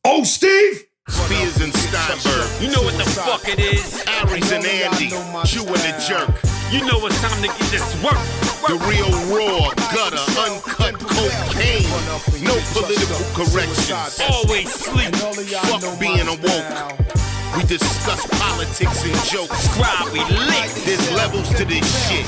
Oh, Steve! Spears and Steinberg. You know what the fuck it is? Aries and Andy, Jew and the Jerk. You know it's time to get this work. The real raw, gutter, uncut cocaine. No political corrections. Always sleep. Fuck being awoke. We discuss politics and jokes. Subscribe, we lit. There's levels to this shit.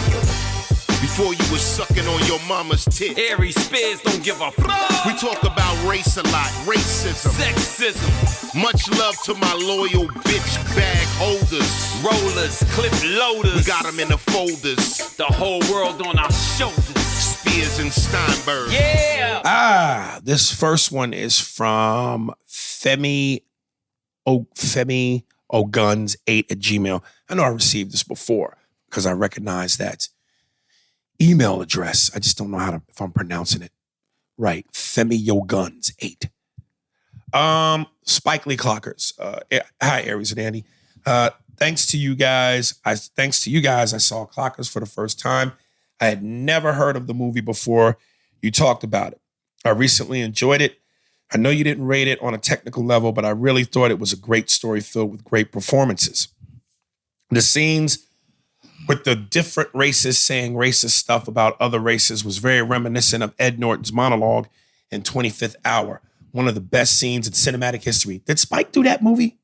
Before you was sucking on your mama's tit. Aries Spears don't give a fuck. We talk about race a lot, racism, Sexism, much love to my loyal bitch bag holders. rollers, clip loaders. We got them in the folders. The whole world on our shoulders. Spears and Steinberg. Yeah. This first one is from Femi O'Guns 8 at Gmail. I know I received this before because I recognize that email address. I just don't know if I'm pronouncing it right. Femi O'Guns 8. Spike Lee Clockers. Hi, Aries and Andy. Thanks to you guys, I saw Clockers for the first time. I had never heard of the movie before you talked about it. I recently enjoyed it. I know you didn't rate it on a technical level, but I really thought it was a great story filled with great performances. The scenes with the different races saying racist stuff about other races was very reminiscent of Ed Norton's monologue in 25th Hour, one of the best scenes in cinematic history. Did Spike do that movie?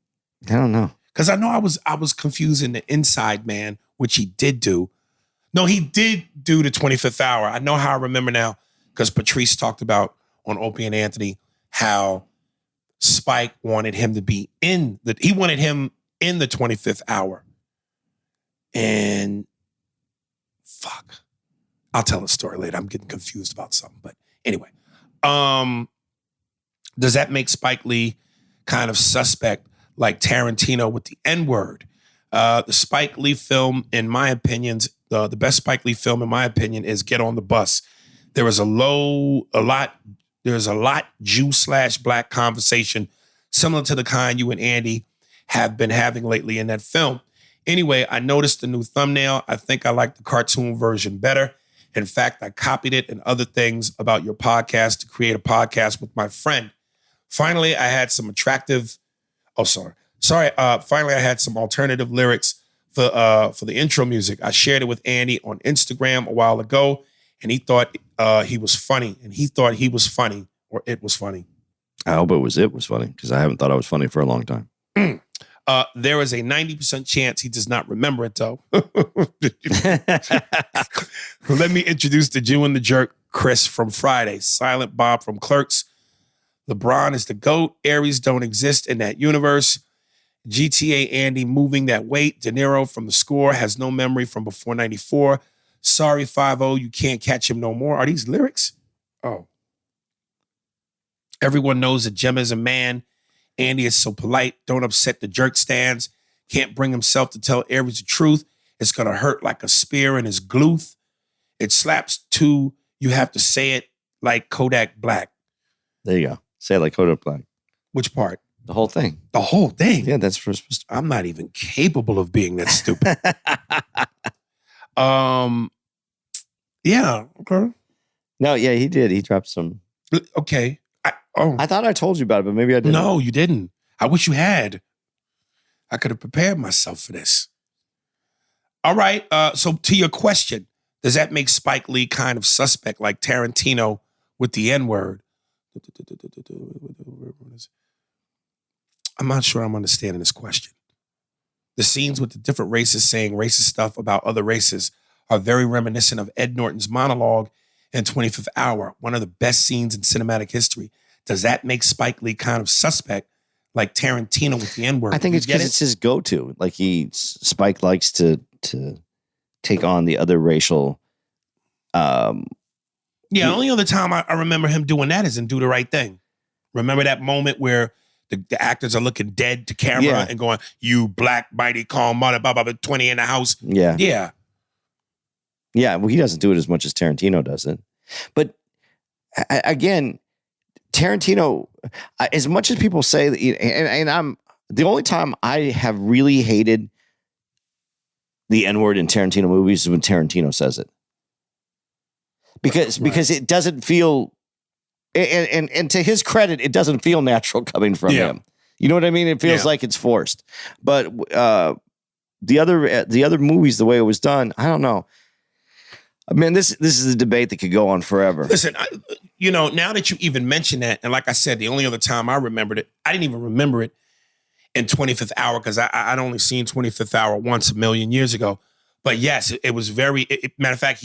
I don't know. Because I know I was confusing the Inside Man, which he did do. No, he did do the 25th Hour. I know how I remember now because Patrice talked about on Opie and Anthony how Spike wanted him to be he wanted him in the 25th Hour. And fuck, I'll tell a story later. I'm getting confused about something. But anyway, does that make Spike Lee kind of suspect like Tarantino with the N-word? The Spike Lee film, in my opinion, the best Spike Lee film, in my opinion, is Get on the Bus. There's a lot Jew/black conversation similar to the kind you and Andy have been having lately in that film. Anyway, I noticed the new thumbnail. I think I like the cartoon version better. In fact, I copied it and other things about your podcast to create a podcast with my friend. Finally, I had some finally, I had some alternative lyrics for the intro music. I shared it with Andy on Instagram a while ago, and he thought he was funny, and he thought he was funny, or it was funny. I hope it was funny, because I haven't thought I was funny for a long time. There is a 90% chance he does not remember it, though. Let me introduce the Jew and the Jerk, Chris from Friday, Silent Bob from Clerks. LeBron is the GOAT. Aries don't exist in that universe. GTA Andy moving that weight. De Niro from The Score has no memory from before 94. Sorry, 5-0, you can't catch him no more. Are these lyrics? Oh. Everyone knows that Gemma is a man. Andy is so polite. Don't upset the jerk stands. Can't bring himself to tell Aries the truth. It's going to hurt like a spear in his glute. It slaps too. You have to say it like Kodak Black. There you go. Say it like Kodak Black. Which part? The whole thing. The whole thing? Yeah, that's for supposed to. I'm not even capable of being that stupid. Yeah. Okay. No, yeah, he did. He dropped some. Okay. I thought I told you about it, but maybe I didn't. No, you didn't. I wish you had. I could have prepared myself for this. All right. So to your question, does that make Spike Lee kind of suspect like Tarantino with the N-word? I'm not sure I'm understanding this question. The scenes with the different races saying racist stuff about other races are very reminiscent of Ed Norton's monologue in 25th Hour, one of the best scenes in cinematic history. Does that make Spike Lee kind of suspect like Tarantino with the N-word? I think it's because it's his go-to. Like Spike likes to take on the other racial. The only other time I remember him doing that is in Do the Right Thing. Remember that moment where the actors are looking dead to camera and going, "You black, mighty, calm mother, blah, blah, blah, 20 in the house." Yeah. Yeah. Yeah, well, he doesn't do it as much as Tarantino does it. But again, Tarantino, as much as people say that, and I'm the only time I have really hated the N-word in Tarantino movies is when Tarantino says it. Because it doesn't feel And to his credit, it doesn't feel natural coming from him. You know what I mean? It feels like it's forced. But the other movies, the way it was done, I don't know. I mean, this is a debate that could go on forever. Listen, now that you even mention that, and like I said, the only other time I remembered it, I didn't even remember it in 25th Hour because I'd only seen 25th Hour once a million years ago. But yes, it was very. Matter of fact,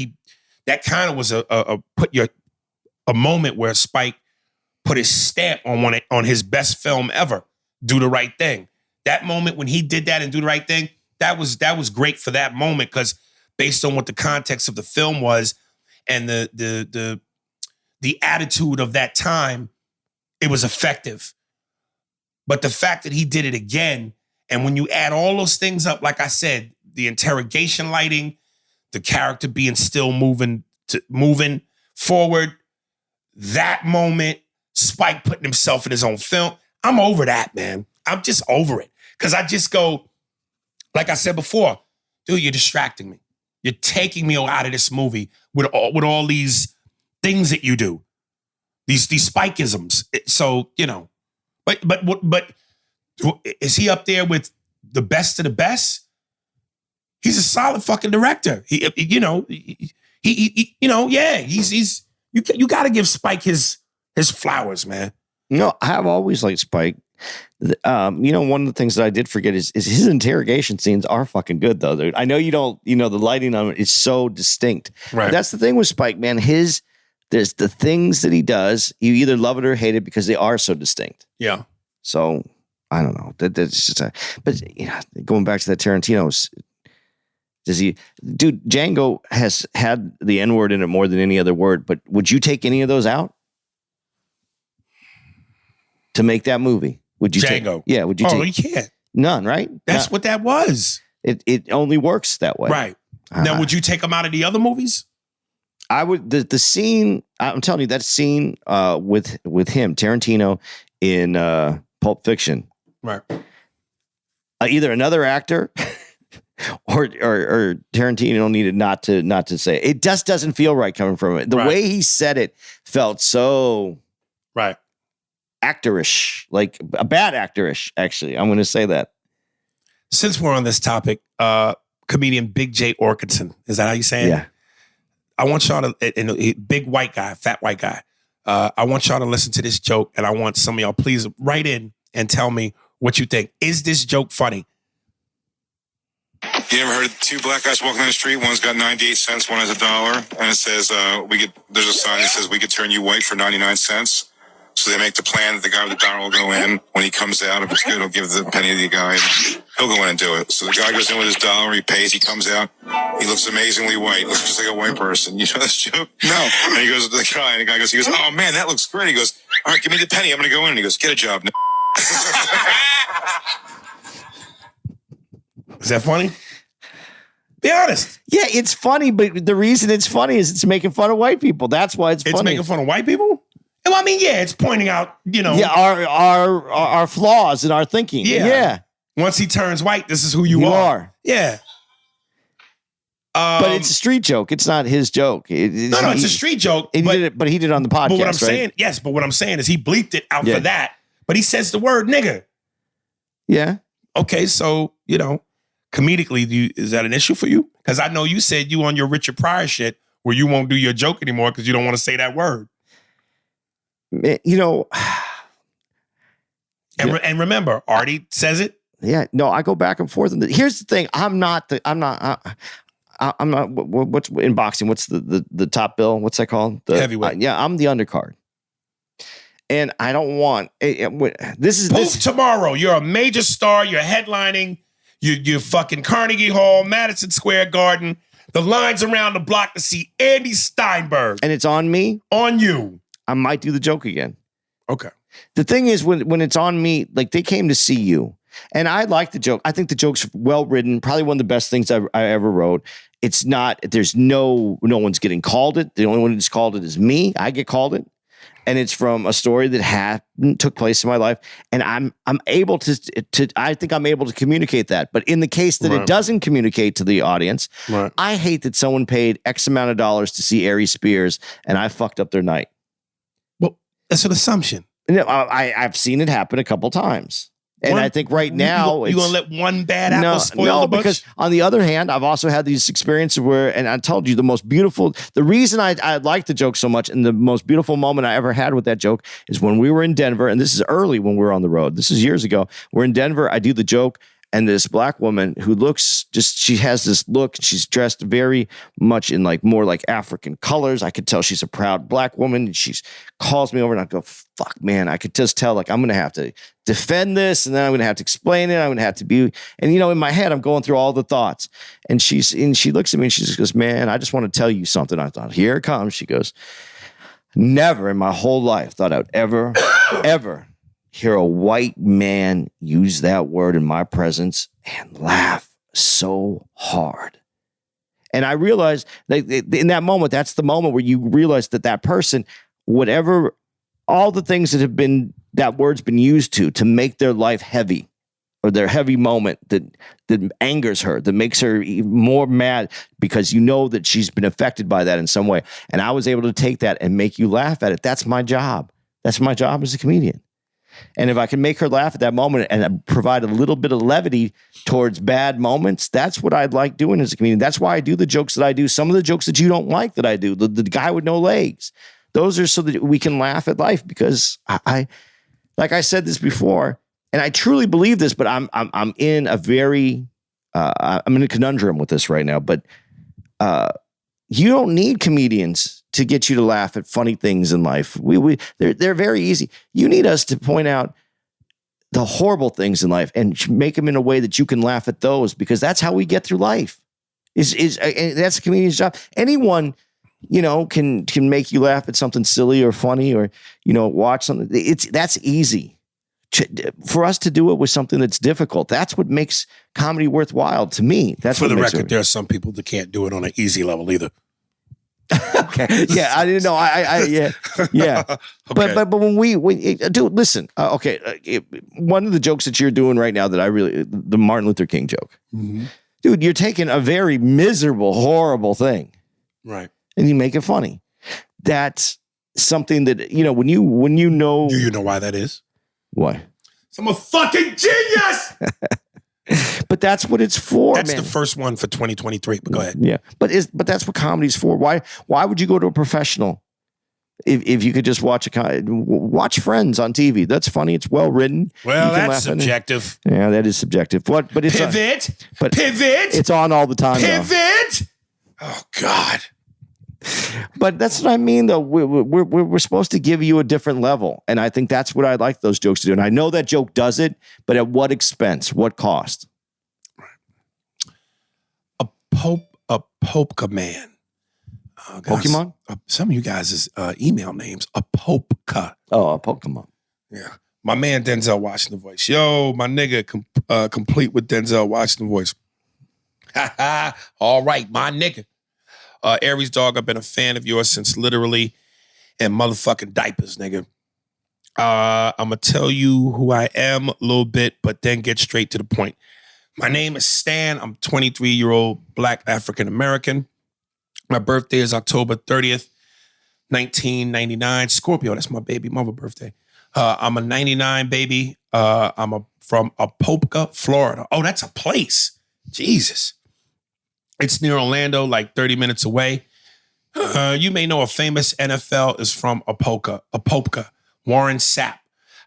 that kind of was a moment where Spike put his stamp on his best film ever, Do the Right Thing. That moment when he did that and Do the Right Thing, that was great for that moment because based on what the context of the film was and the attitude of that time, it was effective. But the fact that he did it again, and when you add all those things up, like I said, the interrogation lighting, the character being still moving forward, that moment, Spike putting himself in his own film, I'm over that, man. I'm just over it. Because I just go, like I said before, dude, you're distracting me. You're taking me out of this movie with all these things that you do, these Spikeisms. So, but is he up there with the best of the best? He's a solid fucking director. You got to give Spike his flowers, man. No, I've always liked Spike. One of the things that I did forget is his interrogation scenes are fucking good though, dude. I know you don't, the lighting on it is so distinct. Right. That's the thing with Spike, man. There's the things that he does, you either love it or hate it because they are so distinct. Yeah. So I don't know. That's just but going back to that Tarantino's, Django has had the N-word in it more than any other word, but would you take any of those out to make that movie? Would you Django? Would you take? You can't. None, right? That's what that was. It only works that way. Right. Now, would you take them out of the other movies? I would. The scene, I'm telling you, that scene with him, Tarantino, in Pulp Fiction. Right. Either another actor or Tarantino needed not to say it. It just doesn't feel right coming from it. The way he said it felt so right. Actorish, like a bad actorish, actually. I'm going to say that. Since we're on this topic, comedian Big J Orkinson, is that how you say it? Yeah. I want y'all to, big white guy, fat white guy. I want y'all to listen to this joke, and I want some of y'all, please write in and tell me what you think. Is this joke funny? You ever heard two black guys walking down the street? One's got 98 cents, one has $1, and it says, there's a sign that says we could turn you white for 99 cents. So they make the plan that the guy with the dollar will go in. When he comes out, if it's good, he'll give the penny to the guy. He'll go in and do it. So the guy goes in with his dollar, he pays, he comes out. He looks amazingly white. Looks just like a white person. You know this joke? No. And he goes to the guy, and the guy goes, oh man, that looks great. He goes, all right, give me the penny. I'm going to go in. And he goes, get a job. Is that funny? Be honest. Yeah, it's funny, but the reason it's funny is it's making fun of white people. That's why it's funny. It's making fun of white people? Well, I mean, yeah, it's pointing out, Yeah, our flaws in our thinking. Yeah. Once he turns white, this is who you are. Yeah. But it's a street joke. It's not his joke. It's a street joke. He did it on the podcast. But what I'm saying, yes, but what I'm saying is he bleeped it out for that. But he says the word nigga. Yeah. Okay, so, comedically, is that an issue for you? Because I know you said you on your Richard Pryor shit where you won't do your joke anymore because you don't want to say that word. And remember, Artie says it. Yeah, no, I go back and forth. Here's the thing: I'm not. What's in boxing? What's the top bill? What's that called? The heavyweight. I'm the undercard, and I don't want. This tomorrow. You're a major star. You're headlining. You're fucking Carnegie Hall, Madison Square Garden. The lines around the block to see Andy Steinberg, and it's on me. On you. I might do the joke again. Okay. The thing is, when it's on me, like they came to see you, and I like the joke. I think the joke's well written. Probably one of the best things I ever wrote. It's not. There's no one's getting called it. The only one who's called it is me. I get called it, and it's from a story that took place in my life, and I'm able to. I think I'm able to communicate that. But in the case that it doesn't communicate to the audience, I hate that someone paid X amount of dollars to see Aries Spears, and I fucked up their night. That's an assumption. I've seen it happen a couple times. And I think right now you're gonna let one bad apple spoil the bunch? Because on the other hand, I've also had these experiences where, and I told you the reason I like the joke so much, and the most beautiful moment I ever had with that joke is when we were in Denver, and this is early when we were on the road. This is years ago. We're in Denver. I do the joke. And this black woman who she has this look, she's dressed very much in more like African colors. I could tell she's a proud black woman. She calls me over and I go, fuck, man. I could just tell, I'm going to have to defend this. And then I'm going to have to explain it. I'm going to have to be, and in my head, I'm going through all the thoughts. And she looks at me and she just goes, man, I just want to tell you something. I thought, here it comes. She goes, never in my whole life thought I would ever hear a white man use that word in my presence and laugh so hard. And I realized that in that moment, that's the moment where you realize that person, whatever, all the things that word's been used to make their life heavy, or their heavy moment that angers her, that makes her even more mad because that she's been affected by that in some way. And I was able to take that and make you laugh at it. That's my job. That's my job as a comedian. And if I can make her laugh at that moment and provide a little bit of levity towards bad moments, that's what I'd like doing as a comedian. That's why I do the jokes that I do. Some of the jokes that you don't like that I do, the guy with no legs, those are so that we can laugh at life, because I like I said this before, and I truly believe this, but I'm in a very, I'm in a conundrum with this right now, but you don't need comedians to get you to laugh at funny things in life. They're very easy. You need us to point out the horrible things in life and make them in a way that you can laugh at those, because that's how we get through life. That's a comedian's job. Anyone, can make you laugh at something silly or funny, or watch something. That's easy. For us to do it with something that's difficult, that's what makes comedy worthwhile to me. That's for the record. There are some people that can't do it on an easy level either. Okay. Yeah, I didn't know. Yeah. Okay. But when dude, listen. One of the jokes that you're doing right now the Martin Luther King joke, dude, you're taking a very miserable, horrible thing, right, and you make it funny. That's something that when you know. Do you know why that is? Why? I'm a fucking genius. But that's what it's for. That's the first one for 2023. But go ahead. Yeah, but that's what comedy's for. Why would you go to a professional if you could just watch Friends on TV? That's funny. It's well written. Well, that's subjective. Yeah, that is subjective. But it's pivot. Pivot. It's on all the time. Pivot. Oh God. But that's what I mean, though. We're supposed to give you a different level, and I think that's what I like those jokes to do. And I know that joke does it, but at what expense? What cost? A Popka man. Pokemon? Some of you guys' email names. A Popka. Oh, a Pokemon. Yeah. My man Denzel Washington voice. Yo, my nigga, complete with Denzel Washington voice. All right, my nigga. Aries Dog, I've been a fan of yours since literally in motherfucking diapers, nigga. I'm going to tell you who I am a little bit, but then get straight to the point. My name is Stan. I'm 23-year-old Black African-American. My birthday is October 30th, 1999. Scorpio, that's my baby mother birthday. I'm a 99 baby. I'm from Apopka, Florida. Oh, that's a place. Jesus. It's near Orlando, like 30 minutes away. You may know a famous NFL is from Apopka, Warren Sapp.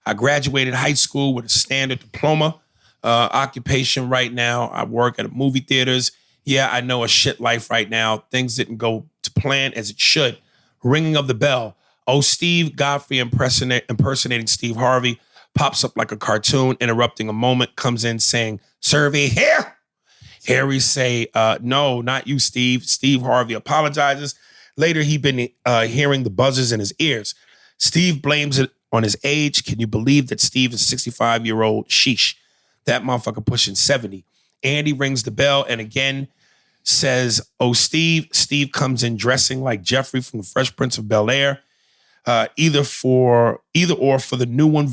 I graduated high school with a standard diploma. Occupation right now, I work at movie theaters. Yeah, I know a shit life right now. Things didn't go to plan as it should. Ringing of the bell. Oh, Steve Godfrey impersonating Steve Harvey pops up like a cartoon, interrupting a moment, comes in saying, "Survey here." Harry say, "No, not you, Steve." Steve Harvey apologizes. Later, he'd been hearing the buzzers in his ears. Steve blames it on his age. Can you believe that Steve is 65-year-old? Sheesh. That motherfucker pushing 70. Andy rings the bell and again says, "Oh, Steve." Steve comes in dressing like Jeffrey from the Fresh Prince of Bel-Air. Either or for the new one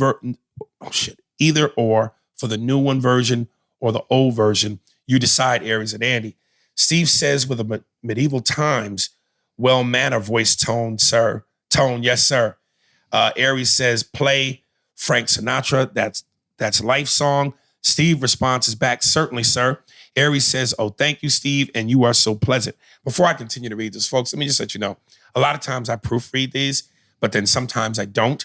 version or the old version. You decide, Aries and Andy. Steve says with a medieval times, well-mannered voice tone, sir. Tone, yes, sir. Aries says, play Frank Sinatra. That's Life Song. Steve responds back, certainly, sir. Aries says, oh, thank you, Steve, and you are so pleasant. Before I continue to read this, folks, let me just let you know, a lot of times I proofread these, but then sometimes I don't.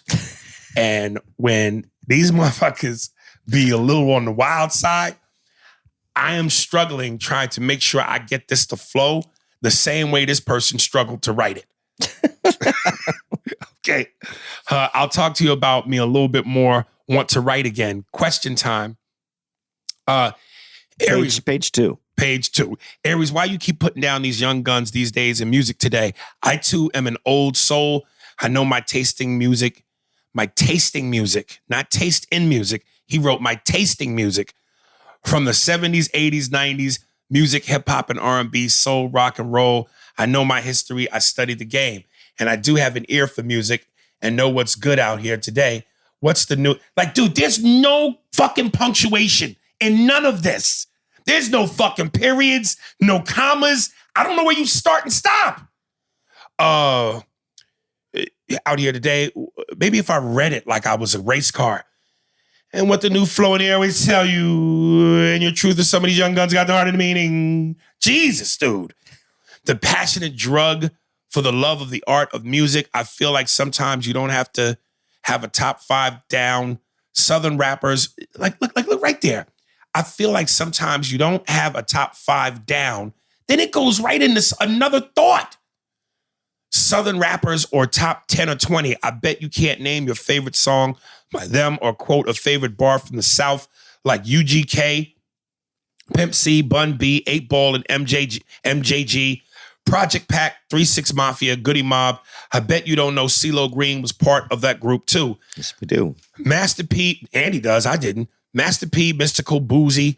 And when these motherfuckers be a little on the wild side, I am struggling trying to make sure I get this to flow the same way this person struggled to write it. Okay. I'll talk to you about me a little bit more. Want to write again. Question time. Aries, page 2. Page 2. Aries, why you keep putting down these young guns these days in music today? I too am an old soul. I know my tasting music, not taste in music. He wrote my tasting music from the 70s, 80s, 90s, music, hip hop and R&B, soul, rock and roll. I know my history. I studied the game, and I do have an ear for music and know what's good out here today. What's the new? Like, dude, there's no fucking punctuation in none of this. There's no fucking periods, no commas. I don't know where you start and stop. Out here today, maybe if I read it like I was a race car. And what the new flow in the airways tell you, and your truth is some of these young guns got the heart of the meaning. Jesus, dude. The passionate drug for the love of the art of music. I feel like sometimes you don't have to have a top 5 down. Southern rappers, look right there. I feel like sometimes you don't have a top 5 down. Then it goes right into another thought. Southern rappers or top 10 or 20. I bet you can't name your favorite song by them or quote a favorite bar from the South like UGK, Pimp C, Bun B, 8 Ball, and MJG, Project Pack, 3-6 Mafia, Goody Mob. I bet you don't know CeeLo Green was part of that group too. Yes, we do. Master P, Andy does, I didn't. Master P, Mystical, Boozy.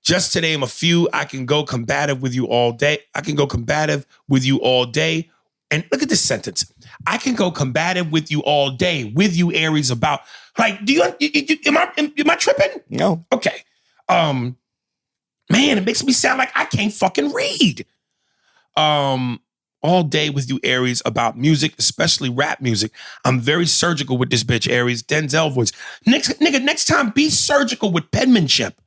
Just to name a few, I can go combative with you all day. And look at this sentence. I can go combative with you all day, with you, Aries, about, like, am I tripping? No. Okay. Man, it makes me sound like I can't fucking read. All day with you, Aries, about music, especially rap music. I'm very surgical with this bitch, Aries. Denzel voice. Next time, be surgical with penmanship.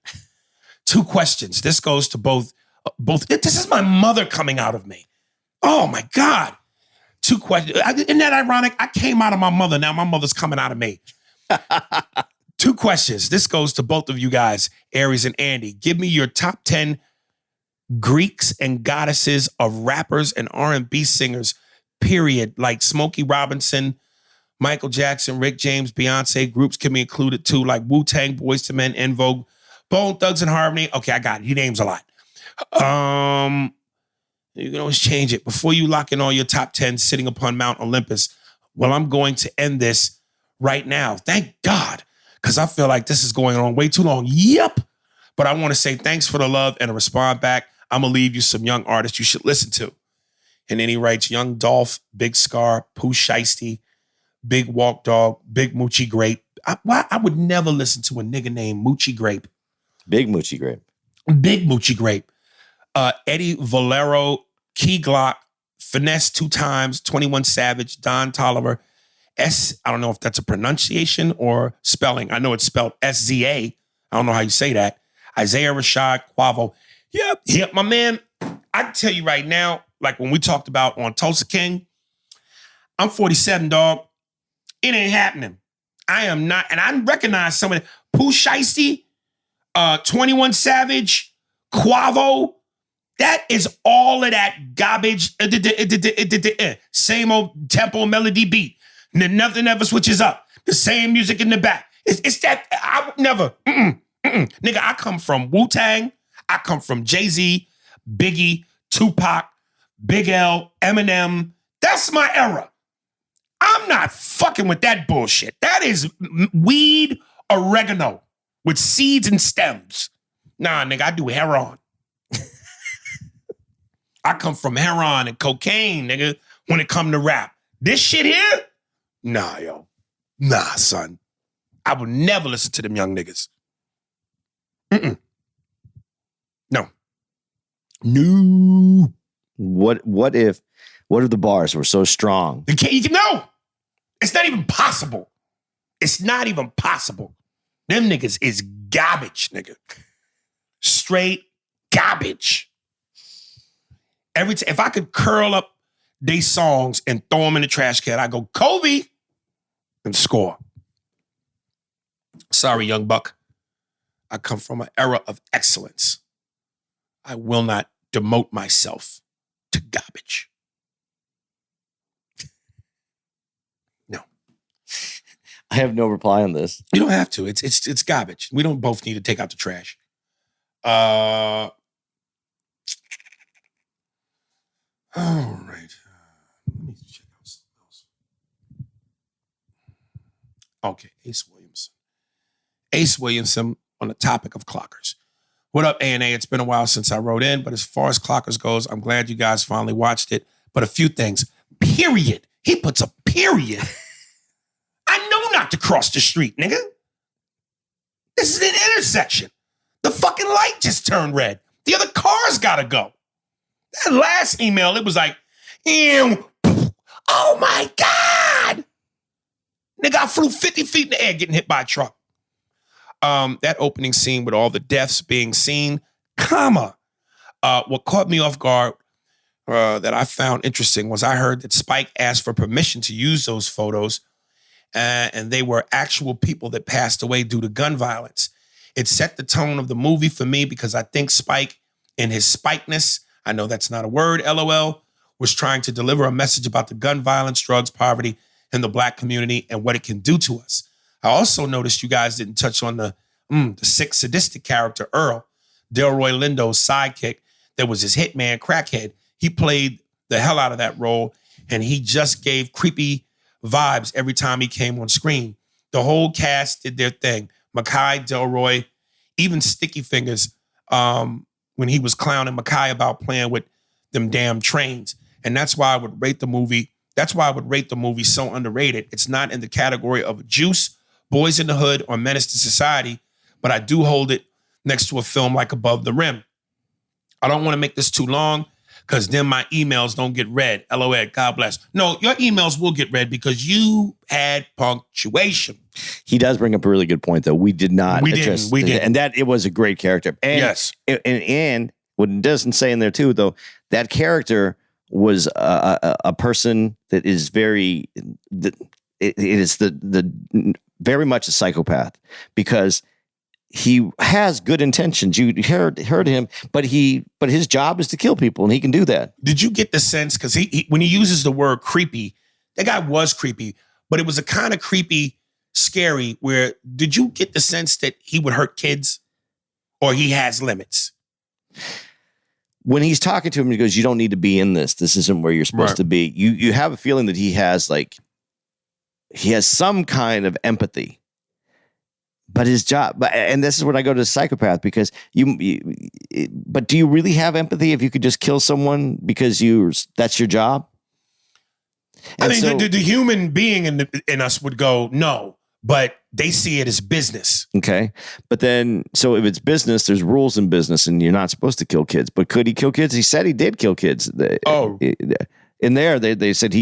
2 questions. This goes to both. This is my mother coming out of me. Oh my God. 2 questions. Isn't that ironic? I came out of my mother. Now my mother's coming out of me. 2 questions. This goes to both of you guys, Aries and Andy. Give me your top 10 Greeks and goddesses of rappers and R&B singers, period. Like Smokey Robinson, Michael Jackson, Rick James, Beyonce. Groups can be included too, like Wu-Tang, Boyz II Men, En Vogue, Bone Thugs and Harmony. Okay, I got it. He names a lot. You can always change it. Before you lock in all your top 10 sitting upon Mount Olympus, well, I'm going to end this right now. Thank God, because I feel like this is going on way too long. Yep. But I want to say thanks for the love and a respond back. I'm going to leave you some young artists you should listen to. And then he writes, Young Dolph, Big Scar, Pooh Shiesty, Big Walk Dog, Big Moochie Grape. I would never listen to a nigga named Moochie Grape. Big Moochie Grape. Big Moochie Grape. Eddie Valero, Key Glock, Finesse 2 times, 21 Savage, Don Tolliver, I don't know if that's a pronunciation or spelling. I know it's spelled SZA. I don't know how you say that. Isaiah Rashad, Quavo. Yep, my man. I can tell you right now, like when we talked about on Tulsa King, I'm 47, dog. It ain't happening. I am not, and I recognize some of the Pooh Shiesty, 21 Savage, Quavo. That is all of that garbage. Same old tempo melody beat. Nothing ever switches up. The same music in the back. It's that I would never. Nigga, I come from Wu-Tang. I come from Jay-Z, Biggie, Tupac, Big L, Eminem. That's my era. I'm not fucking with that bullshit. That is weed oregano with seeds and stems. Nah, nigga, I do heroin. I come from heroin and cocaine, nigga, when it come to rap. This shit here? Nah, yo. Nah, son. I would never listen to them young niggas. No. What if the bars were so strong? No. It's not even possible. It's not even possible. Them niggas is garbage, nigga. Straight garbage. If I could curl up they songs and throw them in the trash can, I go Kobe and score. Sorry, young buck. I come from an era of excellence. I will not demote myself to garbage. No. I have no reply on this. You don't have to. It's garbage. We don't both need to take out the trash. All right. Let me check out something else. Okay, Ace Williamson. Ace Williamson on the topic of clockers. What up, A&A? It's been a while since I wrote in, but as far as clockers goes, I'm glad you guys finally watched it. But a few things. Period. He puts a period. I know not to cross the street, nigga. This is an intersection. The fucking light just turned red. The other car's gotta go. That last email, it was like, ew, oh my God. Nigga, I flew 50 feet in the air getting hit by a truck. That opening scene with all the deaths being seen, comma. What caught me off guard that I found interesting was I heard that Spike asked for permission to use those photos, and they were actual people that passed away due to gun violence. It set the tone of the movie for me because I think Spike, in his spikeness, I know that's not a word, LOL, was trying to deliver a message about the gun violence, drugs, poverty, and the Black community and what it can do to us. I also noticed you guys didn't touch on the sick, sadistic character, Earl, Delroy Lindo's sidekick, that was his hitman, Crackhead. He played the hell out of that role, and he just gave creepy vibes every time he came on screen. The whole cast did their thing. Mackay, Delroy, even Sticky Fingers, when he was clowning Mackay about playing with them damn trains. And that's why I would rate the movie. That's why I would rate the movie so underrated. It's not in the category of Juice, Boys in the Hood, or Menace to Society, but I do hold it next to a film like Above the Rim. I don't want to make this too long because then my emails don't get read. LOL, God bless. No, your emails will get read because you had punctuation. He does bring up a really good point, though. We did not. We didn't. And that it was a great character. And, yes. And what it doesn't say in there, too, though, that character was a person that is very, it is the very much a psychopath because he has good intentions. You heard him, but his job is to kill people, and he can do that. Did you get the sense, because he when he uses the word creepy, that guy was creepy, but it was a kind of creepy, scary, where did you get the sense that he would hurt kids or he has limits? When he's talking to him, he goes, you don't need to be in this. This isn't where you're supposed to be. You have a feeling that he has some kind of empathy. But his job, and this is when I go to the psychopath, because but do you really have empathy if you could just kill someone because that's your job? And I mean, the human being in us would go, no, but they see it as business. Okay. But then, so if it's business, there's rules in business and you're not supposed to kill kids. But could he kill kids? He said he did kill kids. In there, they said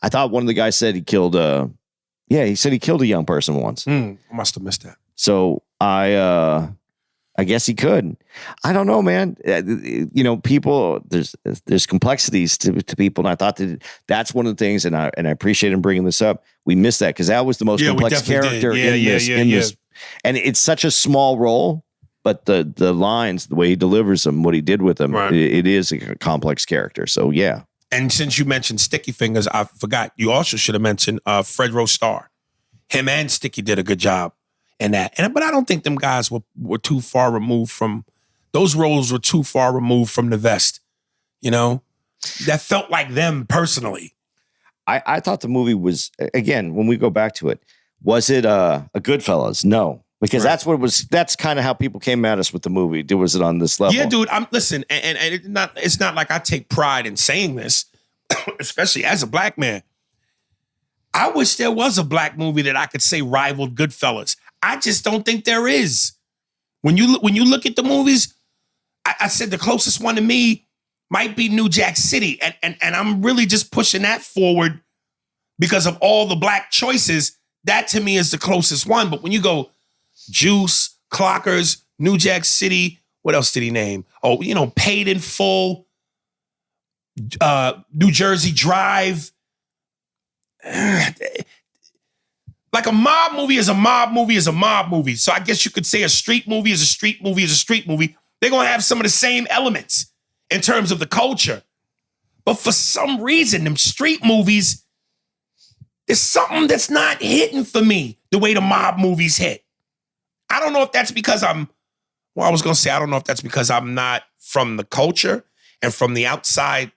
I thought one of the guys said he killed, he said he killed a young person once. I must have missed that. So I guess he could. I don't know, man. People, there's complexities to people, and I thought that's one of the things, and I appreciate him bringing this up. We missed that because that was the most complex character in this. And it's such a small role, but the lines, the way he delivers them, what he did with them, right. It is a complex character. So yeah. And since you mentioned Sticky Fingers, I forgot. You also should have mentioned Fredro Starr. Him and Sticky did a good job. But I don't think them guys were too far removed from, those roles were too far removed from the vest. That felt like them personally. I thought the movie was, again, when we go back to it, was it a Goodfellas? No, because that's what it was. That's kind of how people came at us with the movie. Was it on this level? Yeah, dude. Listen, and it's not like I take pride in saying this, especially as a black man. I wish there was a black movie that I could say rivaled Goodfellas. I just don't think there is. When you look at the movies, I said the closest one to me might be New Jack City, and I'm really just pushing that forward because of all the black choices, that to me is the closest one. But when you go Juice, Clockers, New Jack City, what else did he name? Oh, you know, Paid in Full, New Jersey Drive. Like a mob movie is a mob movie is a mob movie. So I guess you could say a street movie is a street movie is a street movie. They're going to have some of the same elements in terms of the culture. But for some reason, them street movies, there's something that's not hitting for me the way the mob movies hit. I don't know if that's because I don't know if that's because I'm not from the culture and from the outside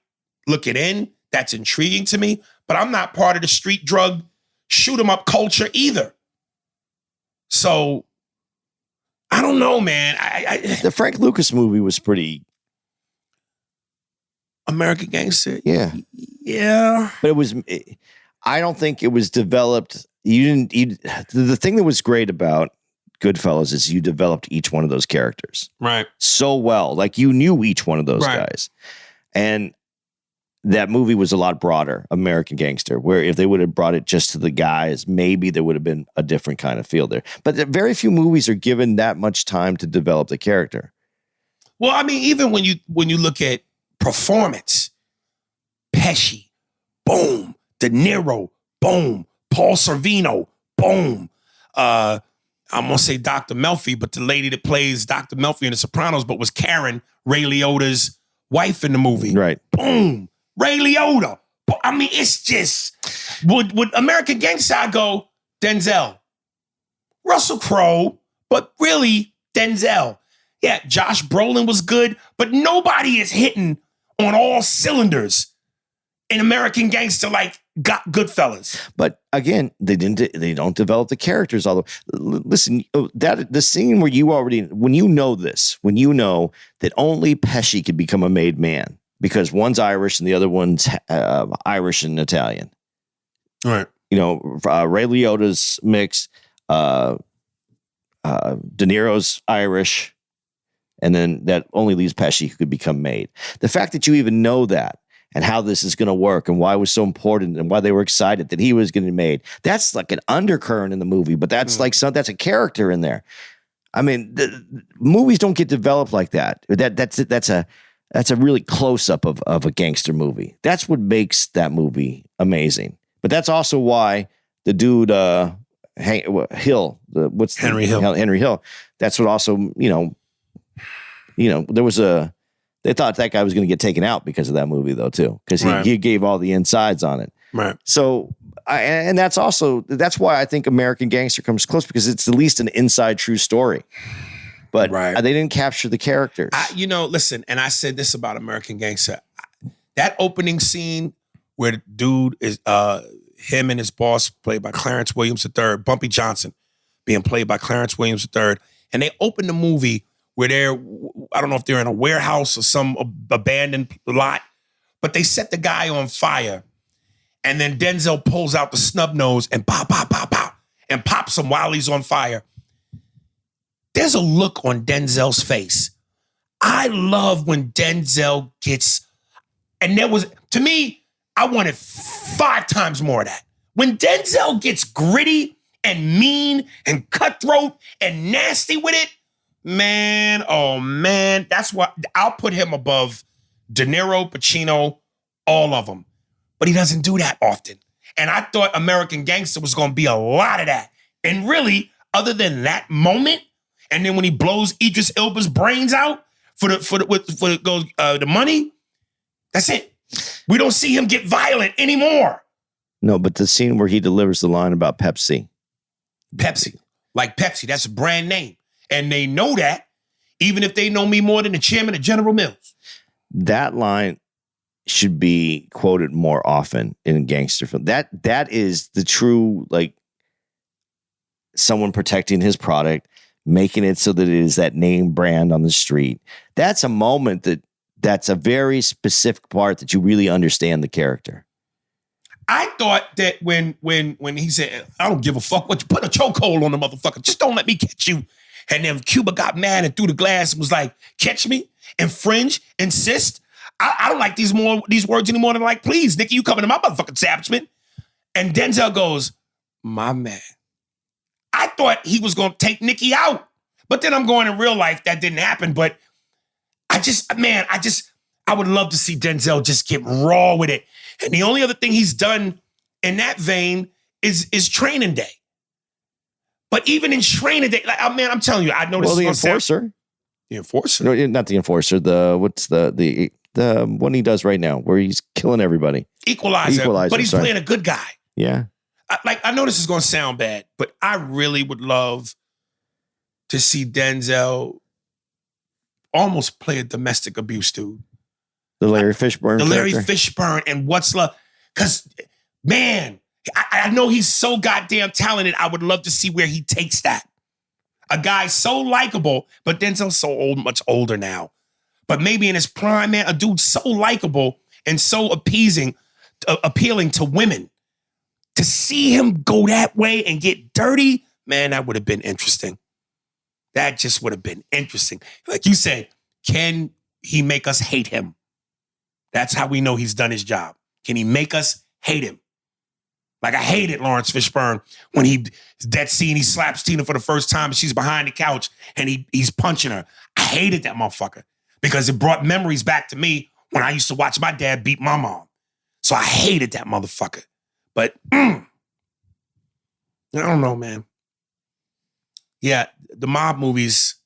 looking in. That's intriguing to me. But I'm not part of the street drug shoot 'em up culture either. So I don't know, man. The Frank Lucas movie was pretty American Gangster. Yeah. Yeah. But I don't think it was developed. The thing that was great about Goodfellas is you developed each one of those characters. Right. So well. Like you knew each one of those guys. And that movie was a lot broader, American Gangster, where if they would have brought it just to the guys, maybe there would have been a different kind of feel there. But very few movies are given that much time to develop the character. Well, I mean, even when you look at performance, Pesci, boom. De Niro, boom. Paul Sorvino, boom. I'm going to say Dr. Melfi, but the lady that plays Dr. Melfi in The Sopranos, but was Karen, Ray Liotta's wife in the movie. Right. Boom. Ray Liotta. I mean, it's just, would American Gangster I go, Denzel. Russell Crowe, but really Denzel. Yeah, Josh Brolin was good, but nobody is hitting on all cylinders in American Gangster like got Goodfellas. But again, they don't develop the characters. Although, listen, the scene where when you know that only Pesci could become a made man because one's Irish and the other one's Irish and Italian. All right. You know, Ray Liotta's mix, De Niro's Irish, and then that only leaves Pesci who could become made. The fact that you even know that and how this is going to work and why it was so important and why they were excited that he was going to be made, that's like an undercurrent in the movie, but that's that's a character in there. I mean, movies don't get developed like that. That's a really close up of a gangster movie. That's what makes that movie amazing. But that's also why the dude Hill, Henry Hill. Henry Hill. That's what also there was they thought that guy was going to get taken out because of that movie though too, because he gave all the insides on it. Right. So and that's why I think American Gangster comes close, because it's at least an inside true story. But they didn't capture the characters. Listen, and I said this about American Gangster. That opening scene where the dude is him and his boss, played by Clarence Williams III, Bumpy Johnson, being played by Clarence Williams III, and they open the movie where I don't know if they're in a warehouse or some abandoned lot, but they set the guy on fire, and then Denzel pulls out the snub nose and pop, pop, pop, pop, and pops him while he's on fire. There's a look on Denzel's face. I love when Denzel gets, and to me, I wanted 5 times more of that. When Denzel gets gritty and mean and cutthroat and nasty with it, man, oh man, that's what I'll put him above De Niro, Pacino, all of them. But he doesn't do that often. And I thought American Gangster was going to be a lot of that. And really, other than that moment, and then when he blows Idris Elba's brains out for the money, that's it. We don't see him get violent anymore. No, but the scene where he delivers the line about Pepsi. Like Pepsi, that's a brand name. And they know that, even if they know me more than the chairman of General Mills. That line should be quoted more often in a gangster film. That is the true, like, someone protecting his product, making it so that it is that name brand on the street. That's a moment that's a very specific part that you really understand the character. I thought that when he said, I don't give a fuck what you put a chokehold on the motherfucker, just don't let me catch you. And then Cuba got mad and threw the glass and was like, catch me, infringe, insist. I don't like these words anymore than like, please, Nicky, you coming to my motherfucking establishment. And Denzel goes, my man. I thought he was going to take Nikki out. But then I'm going in real life, that didn't happen. But I would love to see Denzel just get raw with it. And the only other thing he's done in that vein is Training Day. But even in Training Day, like, man, I'm telling you, I know this is the Enforcer. The Enforcer? No, not the Enforcer. What's the one he does right now where he's killing everybody? Equalizer. But he's playing a good guy. Yeah. I know this is going to sound bad, but I really would love to see Denzel almost play a domestic abuse dude. The Larry Fishburne. The Larry character. Fishburne and What's Love. Because, man, I know he's so goddamn talented. I would love to see where he takes that. A guy so likable, but Denzel's so old, much older now. But maybe in his prime, man, a dude so likable and so appealing to women. To see him go that way and get dirty, man, that would have been interesting. That just would have been interesting. Like you said, can he make us hate him? That's how we know he's done his job. Can he make us hate him? Like I hated Lawrence Fishburne when that scene, he slaps Tina for the first time and she's behind the couch and he's punching her. I hated that motherfucker because it brought memories back to me when I used to watch my dad beat my mom. So I hated that motherfucker. But I don't know, man. Yeah, the mob movies.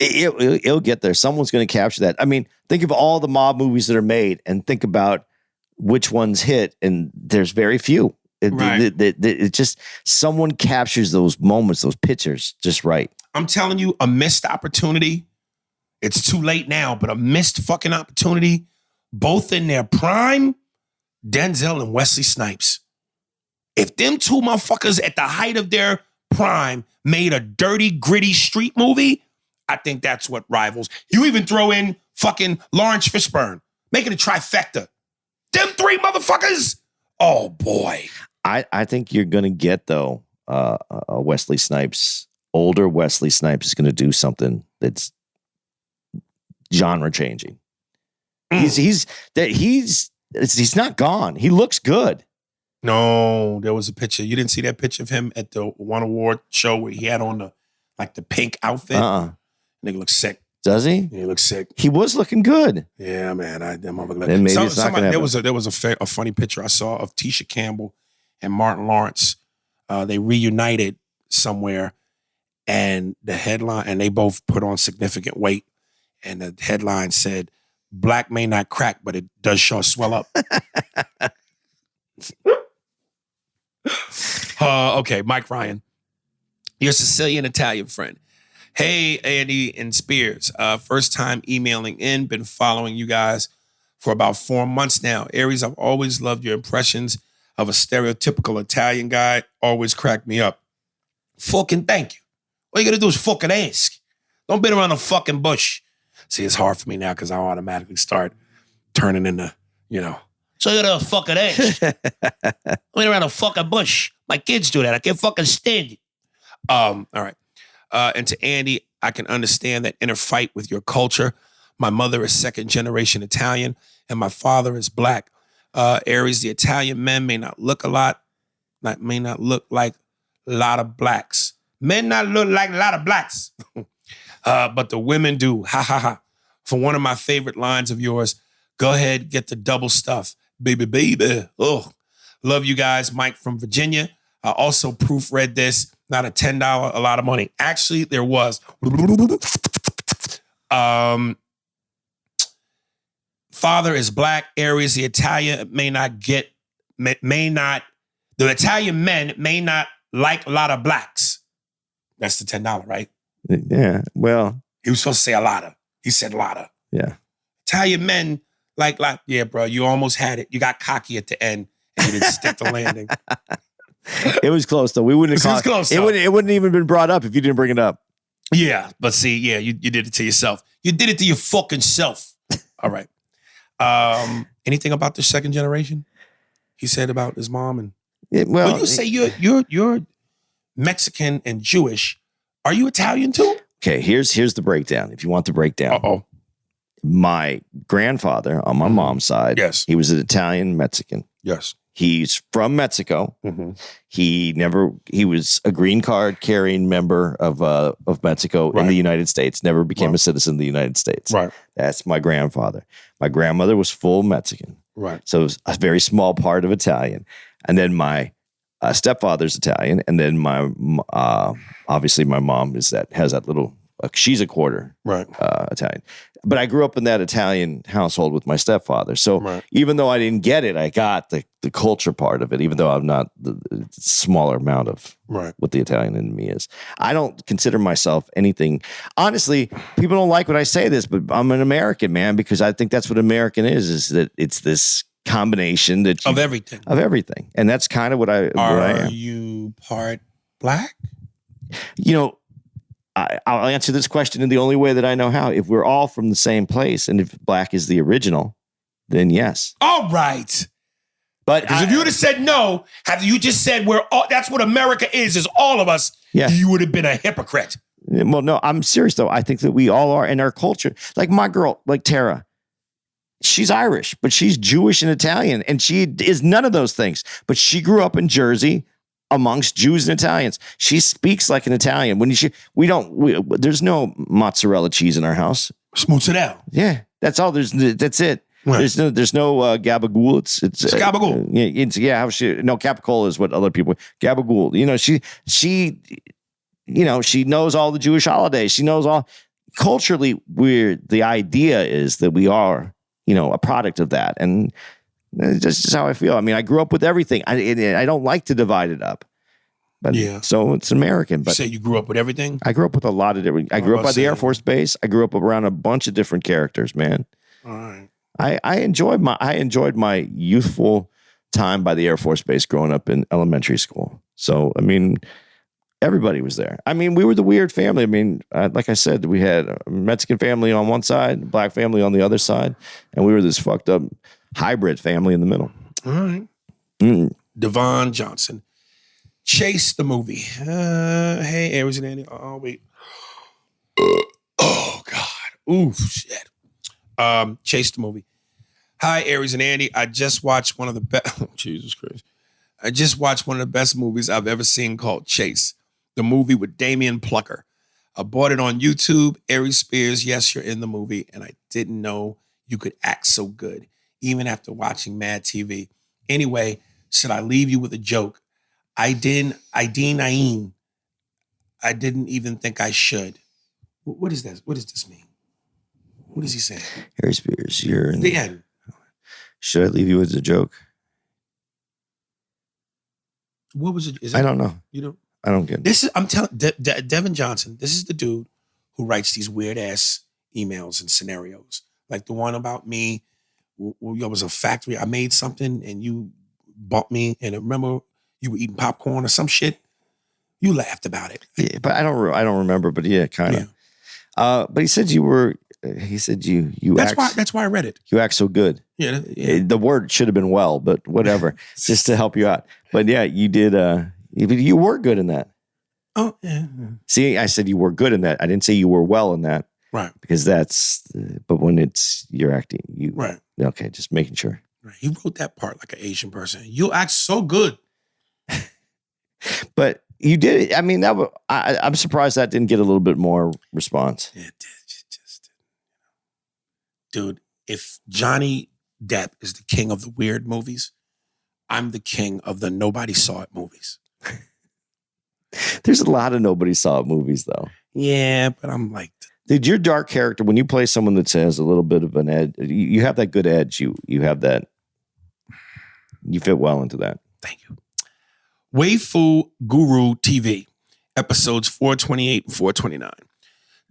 It'll get there. Someone's going to capture that. I mean, think of all the mob movies that are made and think about which ones hit, and there's very few. It just, someone captures those moments, those pictures just right. I'm telling you, a missed opportunity. It's too late now, but a missed fucking opportunity, both in their prime, Denzel and Wesley Snipes. If them two motherfuckers at the height of their prime made a dirty, gritty street movie, I think that's what rivals. You even throw in fucking Lawrence Fishburne, making a trifecta. Them three motherfuckers. Oh boy. I think you're going to get though Wesley Snipes, older Wesley Snipes is going to do something that's genre changing. He's not gone. He looks good. No, there was a picture. You didn't see that picture of him at the one award show where he had on the pink outfit. Nigga looks sick. Does he? He looks sick. He was looking good. Yeah, man. There was a funny picture I saw of Tisha Campbell and Martin Lawrence. They reunited somewhere, and the headline, and they both put on significant weight. And the headline said, "Black may not crack, but it does sure swell up." Okay, Mike Ryan, your Sicilian Italian friend. Hey, Andy and Spears. First time emailing in. Been following you guys for about 4 months now. Aries, I've always loved your impressions of a stereotypical Italian guy. Always crack me up. Fucking thank you. All you gotta do is fucking ask. Don't beat around the fucking bush. See, it's hard for me now because I automatically start turning into, So you gotta fucking ask. Wait around the fucking bush. My kids do that. I can't fucking stand it. All right. And to Andy, I can understand that inner fight with your culture. My mother is second generation Italian and my father is black. Aries, the Italian men may not look like a lot of blacks. Men not look like a lot of blacks. But the women do. Ha ha ha. For one of my favorite lines of yours, go ahead, get the double stuff. Baby, baby. Oh, love you guys. Mike from Virginia. I also proofread this. Not a $10, a lot of money. Actually, there was. Father is black. Aries, the Italian the Italian men may not like a lot of blacks. That's the $10, right? Yeah. Well, he was supposed to say a lot of. He said a lot of. Yeah. Italian men like, yeah, bro, you almost had it. You got cocky at the end and you didn't stick the landing. It was close though. We wouldn't have close. It wouldn't even been brought up if you didn't bring it up. Yeah, but see, yeah, you did it to yourself. You did it to your fucking self. All right. Anything about the second generation? He said about his mom and when you say you're Mexican and Jewish, are you Italian too? Okay, here's the breakdown. If you want the breakdown. My grandfather on my mom's side, yes, he was an Italian Mexican. Yes. He's from Mexico. Mm-hmm. He was a green card carrying member of Mexico in the United States, never became a citizen of the United States. Right. That's my grandfather. My grandmother was full Mexican. Right. So it was a very small part of Italian. And then my stepfather's Italian. And then my, obviously my mom has that little, she's a quarter Italian. But I grew up in that Italian household with my stepfather. So even though I didn't get it, I got the culture part of it, even though I'm not the smaller amount of what the Italian in me is. I don't consider myself anything. Honestly, people don't like when I say this, but I'm an American, man, because I think that's what American is that it's this combination of everything. And that's kind of what I am. Are you part black? You know, I'll answer this question in the only way that I know how. If we're all from the same place and if black is the original, then yes. All right. But because if you would have said no, have you just said that's what America is all of us, you would have been a hypocrite. Well, no, I'm serious though. I think that we all are in our culture. Like my girl, like Tara, she's Irish, but she's Jewish and Italian, and she is none of those things. But she grew up in Jersey amongst Jews and Italians. She speaks like an Italian. There's no mozzarella cheese in our house. Mozzarella. Yeah, that's all. That's it. Right. There's no gabagool. It's gabagool. Capicola is what other people gabagool. You know, she knows all the Jewish holidays. She knows all. Culturally, the idea is that we are, a product of that, and that's just how I feel. I mean, I grew up with everything. I don't like to divide it up. But so it's American. But you say you grew up with everything? I grew up with a lot of different. I grew up by the Air Force Base. I grew up around a bunch of different characters, man. All right. I enjoyed my youthful time by the Air Force Base growing up in elementary school. So, I mean, everybody was there. I mean, we were the weird family. I mean, like I said, we had a Mexican family on one side, a black family on the other side, and we were this fucked up hybrid family in the middle. All right. Devon Johnson. Chase the movie. Hey, Aries and Andy. Oh, wait. Oh, God. Ooh, shit. Chase the movie. Hi, Aries and Andy. I just watched one of the best. Jesus Christ. I just watched one of the best movies I've ever seen called Chase. The movie with Damian Plucker. I bought it on YouTube. Aries Spears, yes, you're in the movie. And I didn't know you could act so good, even after watching Mad TV. Anyway, should I leave you with a joke? I didn't even think I should. What is that? What does this mean? What is he saying? Harry Spears, you're in the end. Should I leave you with a joke? What was it? I don't know. You know, I don't get it. This is, I'm telling Devin Johnson. This is the dude who writes these weird ass emails and scenarios, like the one about me. There was a factory. I made something and you bought me, and I remember you were eating popcorn or some shit. You laughed about it. Yeah, but I don't remember. But yeah, kind of. Yeah. But he said you were. He said you. That's why I read it. You act so good. Yeah. The word should have been well, but whatever, just to help you out. But yeah, you did. You were good in that. Oh yeah. See, I said you were good in that. I didn't say you were well in that. Right. Because that's. But when it's you're acting, you. Right. Okay, just making sure. Right. He wrote that part like an Asian person. You act so good. But you did it. I mean, I'm surprised that didn't get a little bit more response. Yeah, it did. Dude, if Johnny Depp is the king of the weird movies, I'm the king of the nobody saw it movies. There's a lot of nobody saw it movies, though. Yeah, but I'm like, dude, your dark character, when you play someone that has a little bit of an edge, you have that good edge. You have that. You fit well into that. Thank you. Waifu Guru TV, episodes 428 and 429.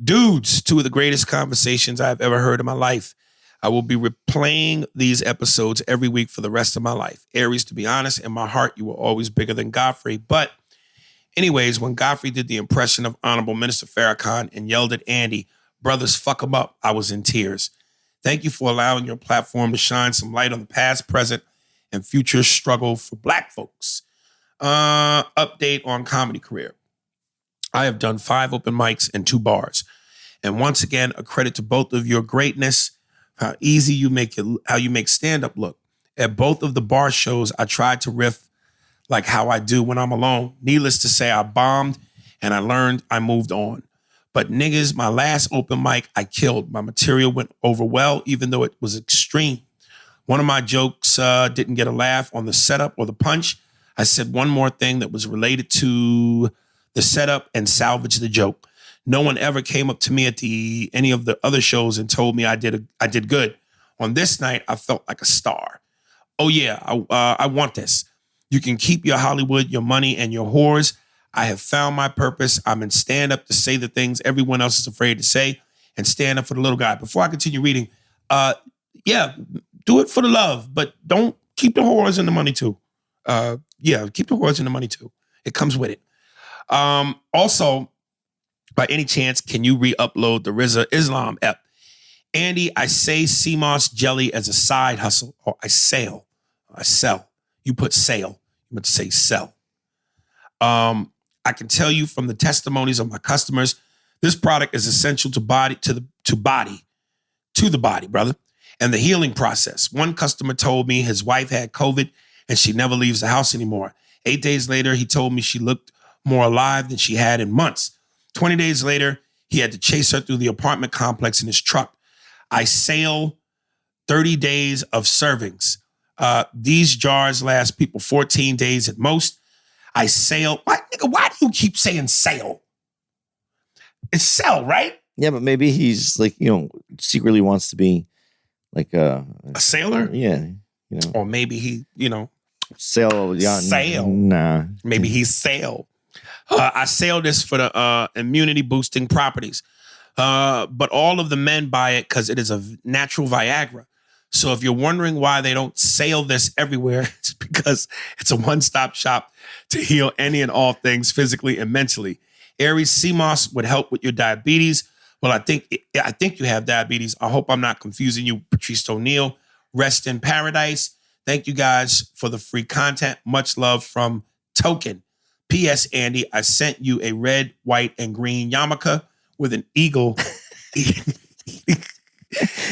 Dudes, two of the greatest conversations I've ever heard in my life. I will be replaying these episodes every week for the rest of my life. Aries, to be honest, in my heart, you were always bigger than Godfrey. But anyways, when Godfrey did the impression of Honorable Minister Farrakhan and yelled at Andy, brothers, fuck him up, I was in tears. Thank you for allowing your platform to shine some light on the past, present, and future struggle for Black folks. Update on comedy career. I have done 5 open mics and 2 bars. And once again, a credit to both of your greatness, how easy you make it, how you make stand-up look. At both of the bar shows, I tried to riff like how I do when I'm alone. Needless to say, I bombed and I learned, I moved on. But niggas, my last open mic, I killed. My material went over well, even though it was extreme. One of my jokes didn't get a laugh on the setup or the punch. I said one more thing that was related to the setup and salvaged the joke. No one ever came up to me at any of the other shows and told me I did good. On this night, I felt like a star. Oh yeah, I want this. You can keep your Hollywood, your money, and your whores. I have found my purpose. I'm in stand-up to say the things everyone else is afraid to say and stand up for the little guy. Before I continue reading, yeah, do it for the love, but don't keep the whores and the money too. Yeah, keep the whores and the money too. It comes with it. Also, by any chance, can you re-upload the RZA Islam app? Andy, I say sea moss jelly as a side hustle, or I sell. You put sale. You meant to say sell. I can tell you from the testimonies of my customers, this product is essential to the body, brother, and the healing process. One customer told me his wife had COVID and she never leaves the house anymore. 8 days later, he told me she looked more alive than she had in months. 20 days later, he had to chase her through the apartment complex in his truck. I sail 30 days of servings. These jars last people 14 days at most. I sail. Why do you keep saying sail? It's sell, right? Yeah, but maybe he's like, secretly wants to be like a sailor? Yeah. Or maybe he, sail. Yeah, sail. Nah. Maybe he sail. I sell this for the immunity boosting properties. But all of the men buy it because it is a natural Viagra. So if you're wondering why they don't sell this everywhere, it's because it's a one-stop shop to heal any and all things physically and mentally. Aries CMOS would help with your diabetes. Well, I think you have diabetes. I hope I'm not confusing you, Patrice O'Neill. Rest in paradise. Thank you guys for the free content. Much love from Token. P.S. Andy, I sent you a red, white, and green yarmulke with an eagle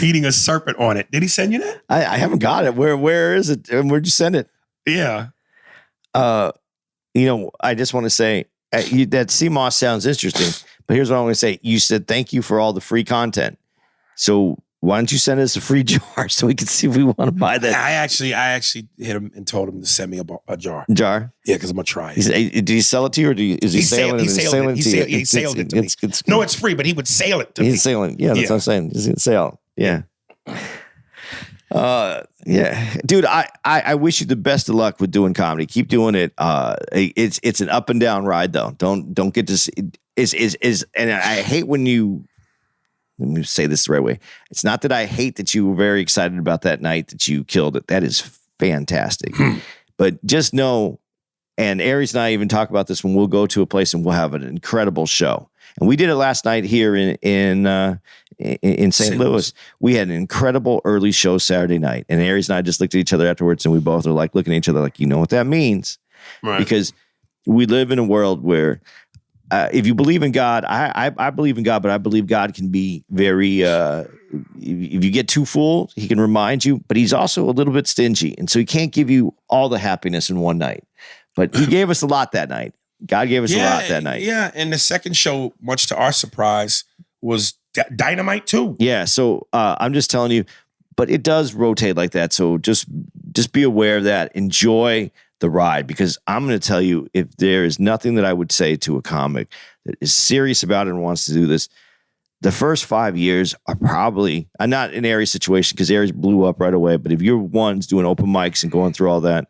eating a serpent on it. Did he send you that? I haven't got it. Where is it? Where'd you send it? Yeah. I just want to say that CMOS sounds interesting, but here's what I want to say. You said thank you for all the free content. So why don't you send us a free jar so we can see if we want to buy that? I actually hit him and told him to send me a jar. Jar? Yeah, because I'm going to try it. Did he sell it to you, or is he sailing it? He sailed it to me. No, it's free, but he would sail it to me. He's sailing. Yeah, that's what I'm saying. He's going to sail. Yeah. Yeah, dude, I wish you the best of luck with doing comedy. Keep doing it. It's an up and down ride though. Don't get this and I hate when you, let me say this the right way. It's not that I hate that you were very excited about that night that you killed it. That is fantastic. But just know, and Aries and I even talk about this when we'll go to a place and we'll have an incredible show. And we did it last night here in St. Louis. We had an incredible early show Saturday night. And Aries and I just looked at each other afterwards and we both are like looking at each other like, you know what that means? Right. Because we live in a world where if you believe in God, I believe in God, but I believe God can be very, if you get too full, he can remind you, but he's also a little bit stingy. And so he can't give you all the happiness in one night. But he gave us a lot that night. God gave us a lot that night. Yeah, and the second show, much to our surprise, was dynamite too. Yeah, so I'm just telling you, but it does rotate like that. So just be aware of that. Enjoy the ride, because I'm going to tell you, if there is nothing that I would say to a comic that is serious about it and wants to do this, the first 5 years are probably, I'm not in Aries' situation because Aries blew up right away, but if you're ones doing open mics and going through all that,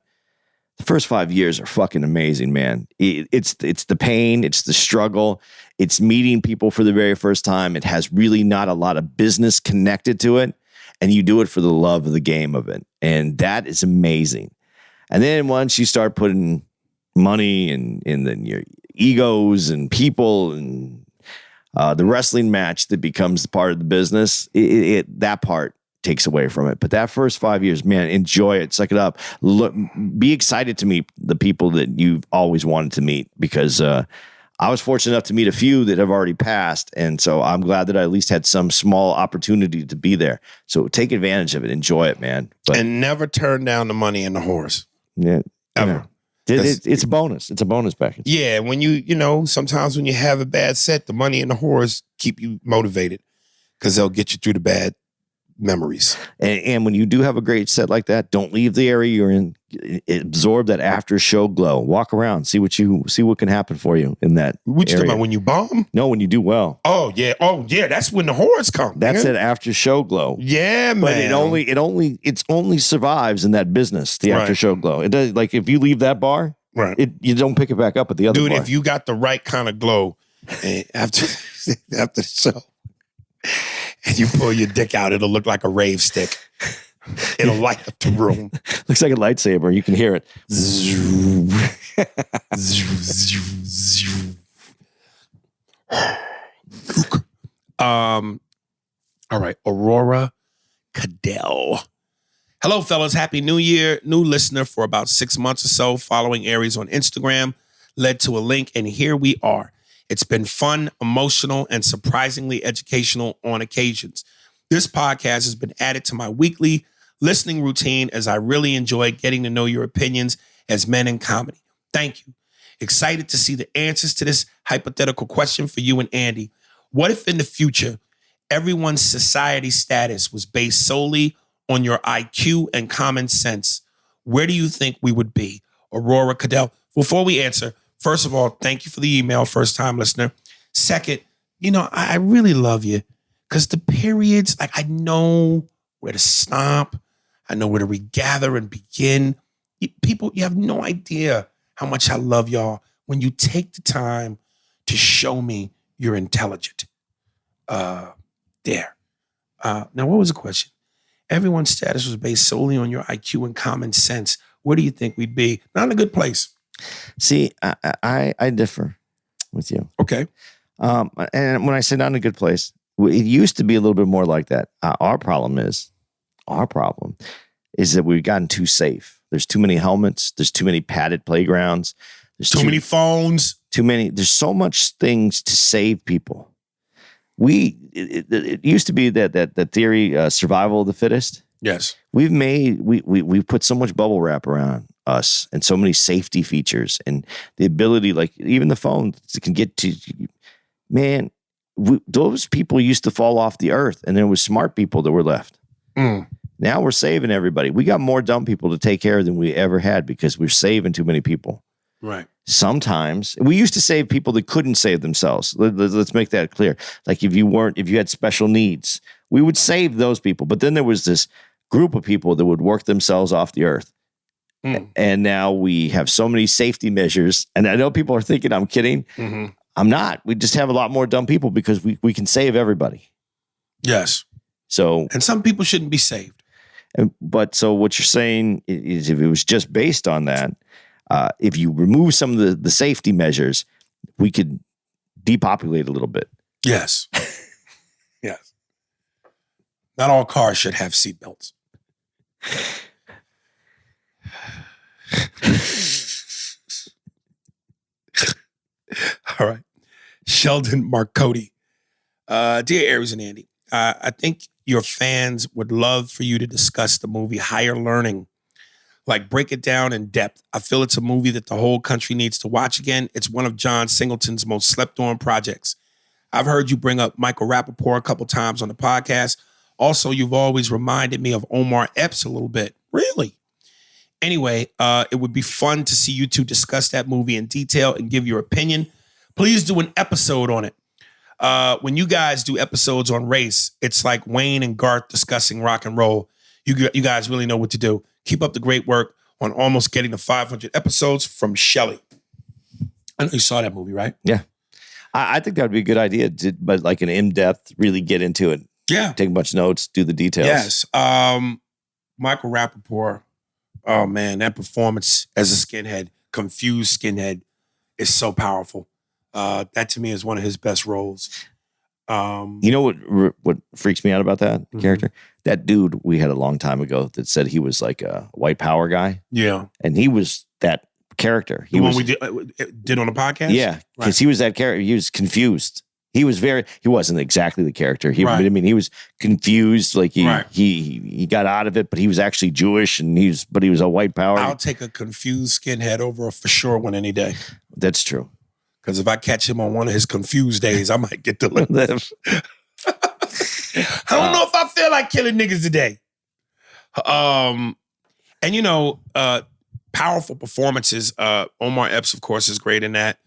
the first 5 years are fucking amazing, man. It's the pain, it's the struggle, it's meeting people for the very first time. It has really not a lot of business connected to it, and you do it for the love of the game of it, and that is amazing. And then once you start putting money and then your egos and people and the wrestling match that becomes part of the business, that part takes away from it. But that first 5 years, man, enjoy it. Suck it up. Look, be excited to meet the people that you've always wanted to meet, because I was fortunate enough to meet a few that have already passed. And so I'm glad that I at least had some small opportunity to be there. So take advantage of it. Enjoy it, man. But, and never turn down the money and the horse. Yeah. Ever. It's a bonus. It's a bonus package. Yeah, when sometimes when you have a bad set, the money and the horrors keep you motivated because they'll get you through the bad memories. And when you do have a great set like that, don't leave the area you're in. Absorb that after show glow. Walk around, see what can happen for you in that. What you area. talking about when you bomb? No, when you do well. Oh yeah, that's when the horrors come. That's man. that after show glow. Yeah, man. But it only survives in that business. The after show glow. It does, like if you leave that bar, right? You don't pick it back up at the other. Dude, bar. if you got the right kind of glow after the show, and you pull your dick out, it'll look like a rave stick. It'll light up the room. Looks like a lightsaber. You can hear it. All right, Aurora Cadell. Hello, fellas. Happy New Year. New listener for about 6 months or so. Following Aries on Instagram led to a link, and here we are. It's been fun, emotional, and surprisingly educational on occasions. This podcast has been added to my weekly listening routine as I really enjoy getting to know your opinions as men in comedy. Thank you. Excited to see the answers to this hypothetical question for you and Andy. What if in the future, everyone's society status was based solely on your IQ and common sense? Where do you think we would be? Aurora Cadell. Before we answer, first of all, thank you for the email, first time listener. Second, I really love you because the periods, like I know where to stop. I know where to regather and begin. People, you have no idea how much I love y'all when you take the time to show me you're intelligent. There. Now, what was the question? Everyone's status was based solely on your IQ and common sense. Where do you think we'd be? Not in a good place. See, I differ with you. Okay. And when I say not in a good place, it used to be a little bit more like that. Our problem is that we've gotten too safe. There's too many helmets. There's too many padded playgrounds. There's too many phones. There's so much things to save people. It used to be that theory, survival of the fittest. Yes. We've put so much bubble wrap around us and so many safety features and the ability, like even the phone can get to, man, those people used to fall off the earth and there was smart people that were left. Now we're saving everybody. We got more dumb people to take care of than we ever had because we're saving too many people. Right. Sometimes we used to save people that couldn't save themselves. Let's make that clear. Like if you had special needs, we would save those people. But then there was this group of people that would work themselves off the earth. And now we have so many safety measures. And I know people are thinking I'm kidding. Mm-hmm. I'm not. We just have a lot more dumb people because we can save everybody. Yes. And some people shouldn't be saved. So what you're saying is if it was just based on that, if you remove some of the safety measures, we could depopulate a little bit. Yes. Yes. Not all cars should have seatbelts. All right. Sheldon Marcotti. Dear Aries and Andy, I think your fans would love for you to discuss the movie Higher Learning. Like, break it down in depth. I feel it's a movie that the whole country needs to watch again. It's one of John Singleton's most slept-on projects. I've heard you bring up Michael Rappaport a couple times on the podcast. Also, you've always reminded me of Omar Epps a little bit. Really? Anyway, it would be fun to see you two discuss that movie in detail and give your opinion. Please do an episode on it. When you guys do episodes on race, it's like Wayne and Garth discussing rock and roll. You guys really know what to do. Keep up the great work on almost getting to 500 episodes from Shelley. I know you saw that movie, right? Yeah. I think that would be a good idea, but like an in-depth, really get into it. Yeah. Take a bunch of notes, do the details. Yes. Michael Rappaport, oh man, that performance as a skinhead, confused skinhead, is so powerful. That to me is one of his best roles. You know what freaks me out about that character? That dude we had a long time ago that said he was like a white power guy. Yeah. And he was that character. The one we did on the podcast? Yeah, because he was that character. He was confused. He wasn't exactly the character. He was confused. Like he got out of it, but he was actually Jewish and he was a white power. I'll take a confused skinhead over a for sure one any day. That's true. Because if I catch him on one of his confused days, I might get to live. I don't know if I feel like killing niggas today. And powerful performances. Omar Epps, of course, is great in that.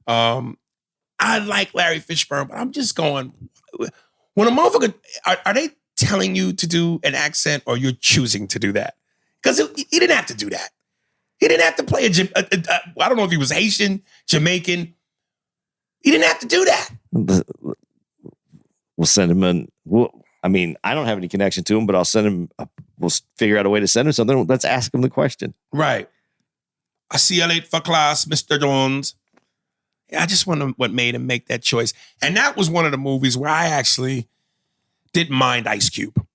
I like Larry Fishburne, but I'm just going, when a motherfucker, are they telling you to do an accent or you're choosing to do that? Because he didn't have to do that. He didn't have to play I don't know if he was Haitian, Jamaican. He didn't have to do that. We'll send him in. I don't have any connection to him, but I'll send him. We'll figure out a way to send him something. Let's ask him the question. Right. I see you late for class, Mr. Jones. I just wonder what made him make that choice. And that was one of the movies where I actually didn't mind Ice Cube.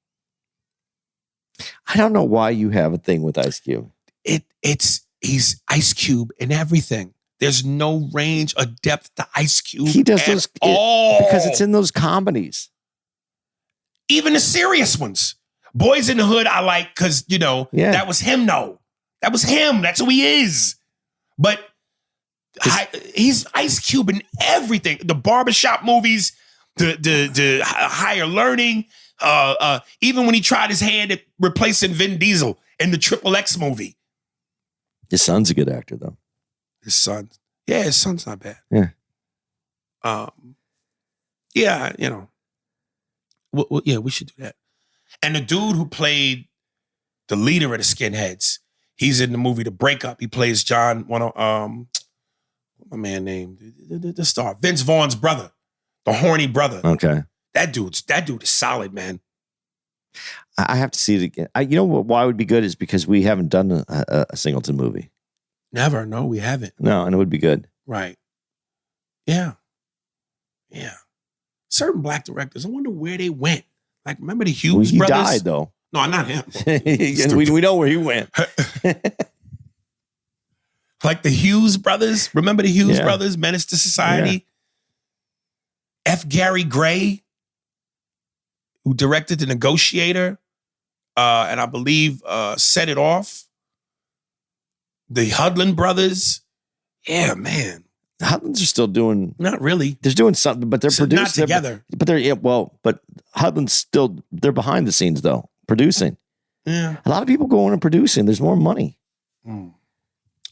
I don't know why you have a thing with Ice Cube. He's Ice Cube in everything. There's no range or depth to Ice Cube. He does those because it's in those comedies. Even the serious ones. Boys in the Hood I like because, that was him, though. That was him. That's who he is. But he's Ice Cube in everything. The barbershop movies, the Higher Learning, even when he tried his hand at replacing Vin Diesel in the Triple X movie. His son's a good actor, though. His son's not bad. Yeah. We should do that. And the dude who played the leader of the Skinheads, he's in the movie The Breakup. He plays John, my man named the star, Vince Vaughn's brother, the horny brother. Okay. That dude is solid, man. I have to see it again. Why it would be good is because we haven't done a Singleton movie. Never. No, we haven't. No, and it would be good. Right. Yeah. Yeah. Certain black directors, I wonder where they went. Like, remember the Hughes brothers? He died, though. No, not him. we know where he went. Like the Hughes brothers. Remember the Hughes brothers? Menace to Society. Yeah. F. Gary Gray, who directed The Negotiator, and I believe Set It Off. The Hudlin brothers. Yeah, man. The Hudlins are still doing... Not really. They're doing something, but they're producing. Not together. But Hudlin's still... They're behind the scenes, though, producing. Yeah. A lot of people go in and producing. There's more money.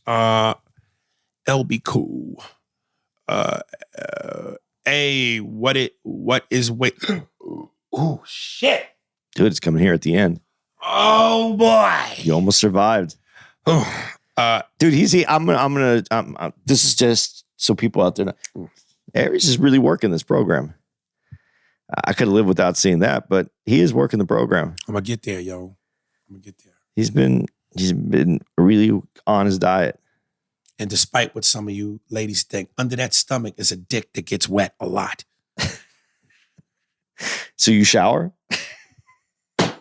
LB Cool. What is wait? Oh shit! Dude, it's coming here at the end. Oh boy! You almost survived. Oh, dude, I'm gonna. This is just so people out there know. Aries is really working this program. I could have lived without seeing that, but he is working the program. I'm gonna get there, yo. I'm gonna get there. He's been really on his diet. And despite what some of you ladies think, under that stomach is a dick that gets wet a lot. So you shower? I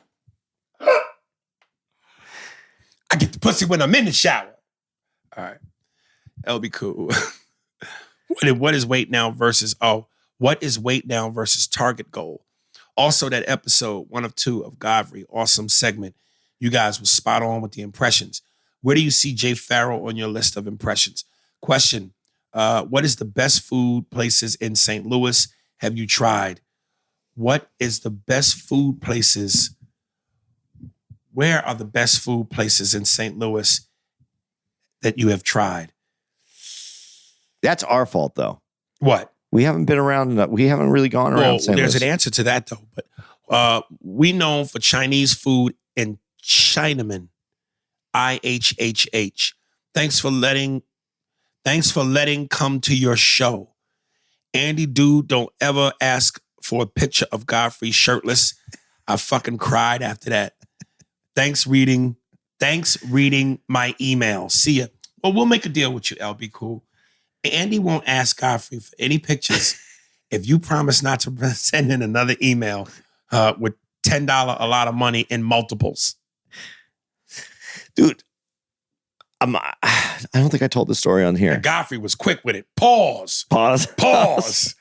get the pussy when I'm in the shower. All right. That'll be cool. What is weight now versus target goal? Also, that episode 1 of 2 of Godfrey, awesome segment. You guys were spot on with the impressions. Where do you see Jay Farrell on your list of impressions? Question, what is the best food places in St. Louis have you tried? What is the best food places? Where are the best food places in St. Louis that you have tried? That's our fault, though. What? We haven't been around. We haven't really gone around St. Louis. There's an answer to that, though. But we known for Chinese food in Chinaman. IHHH. Thanks for letting come to your show. Andy Dude, don't ever ask for a picture of Godfrey shirtless. I fucking cried after that. Thanks reading my email. See ya. Well, we'll make a deal with you, LB Cool. Andy won't ask Godfrey for any pictures if you promise not to send in another email with $10 a lot of money in multiples. Dude, I don't think I told the story on here. And Godfrey was quick with it. Pause. Pause.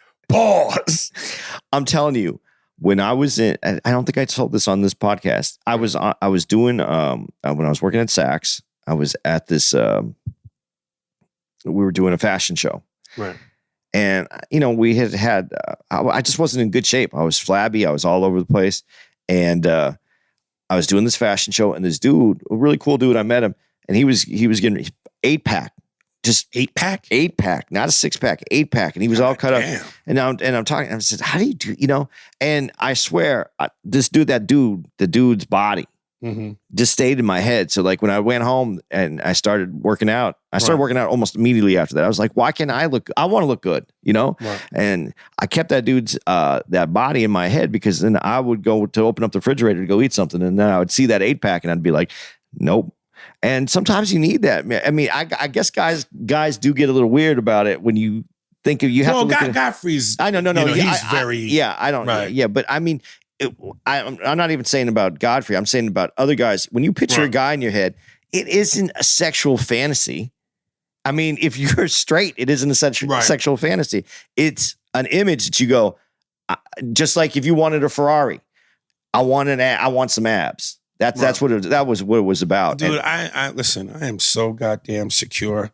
I'm telling you, when I was in, I don't think I told this on this podcast. I was doing when I was working at Saks. I was at this. We were doing a fashion show, Right. and we had. I just wasn't in good shape. I was flabby. I was all over the place, and I was doing this fashion show. And this dude, a really cool dude, I met him, and he was getting 8-pack. Just 8-pack? 8-pack, not a 6-pack, 8-pack. And he was all cut damn. up. And I'm talking, I said, how do you do, And I swear, the dude's body just stayed in my head. So like when I went home and I started working out, working out almost immediately after that. I was like, why can't I want to look good, Right. And I kept that dude's, that body in my head, because then I would go to open up the refrigerator to go eat something. And then I would see that 8-pack and I'd be like, nope. And sometimes you need that. I mean, I guess guys do get a little weird about it when you think of you have to look at Godfrey's. I know, no. He's very. I don't. Right. Yeah, but I mean, I'm not even saying about Godfrey. I'm saying about other guys. When you picture a guy in your head, it isn't a sexual fantasy. I mean, if you're straight, it isn't a sexual fantasy. It's an image that you go, just like if you wanted a Ferrari, I want some abs. That was what it was about. Dude, I listen, I am so goddamn secure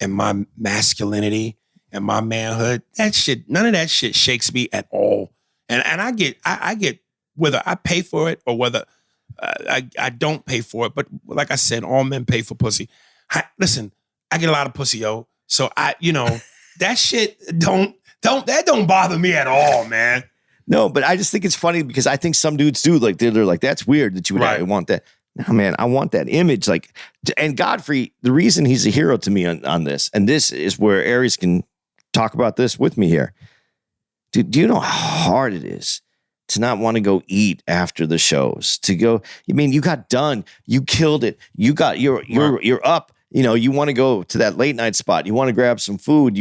in my masculinity and my manhood. That shit, none of that shit shakes me at all. And I get whether I pay for it or whether I don't pay for it. But like I said, all men pay for pussy. Listen, I get a lot of pussy, yo. So that shit don't bother me at all, man. No, but I just think it's funny because I think some dudes do, like, they're like, that's weird that you would want that. No, man, I want that image. Like, and Godfrey, the reason he's a hero to me on this, and this is where Aries can talk about this with me here. Dude, do you know how hard it is to not want to go eat after the shows? To go, you got done, you killed it, you're up, you want to go to that late night spot, you want to grab some food,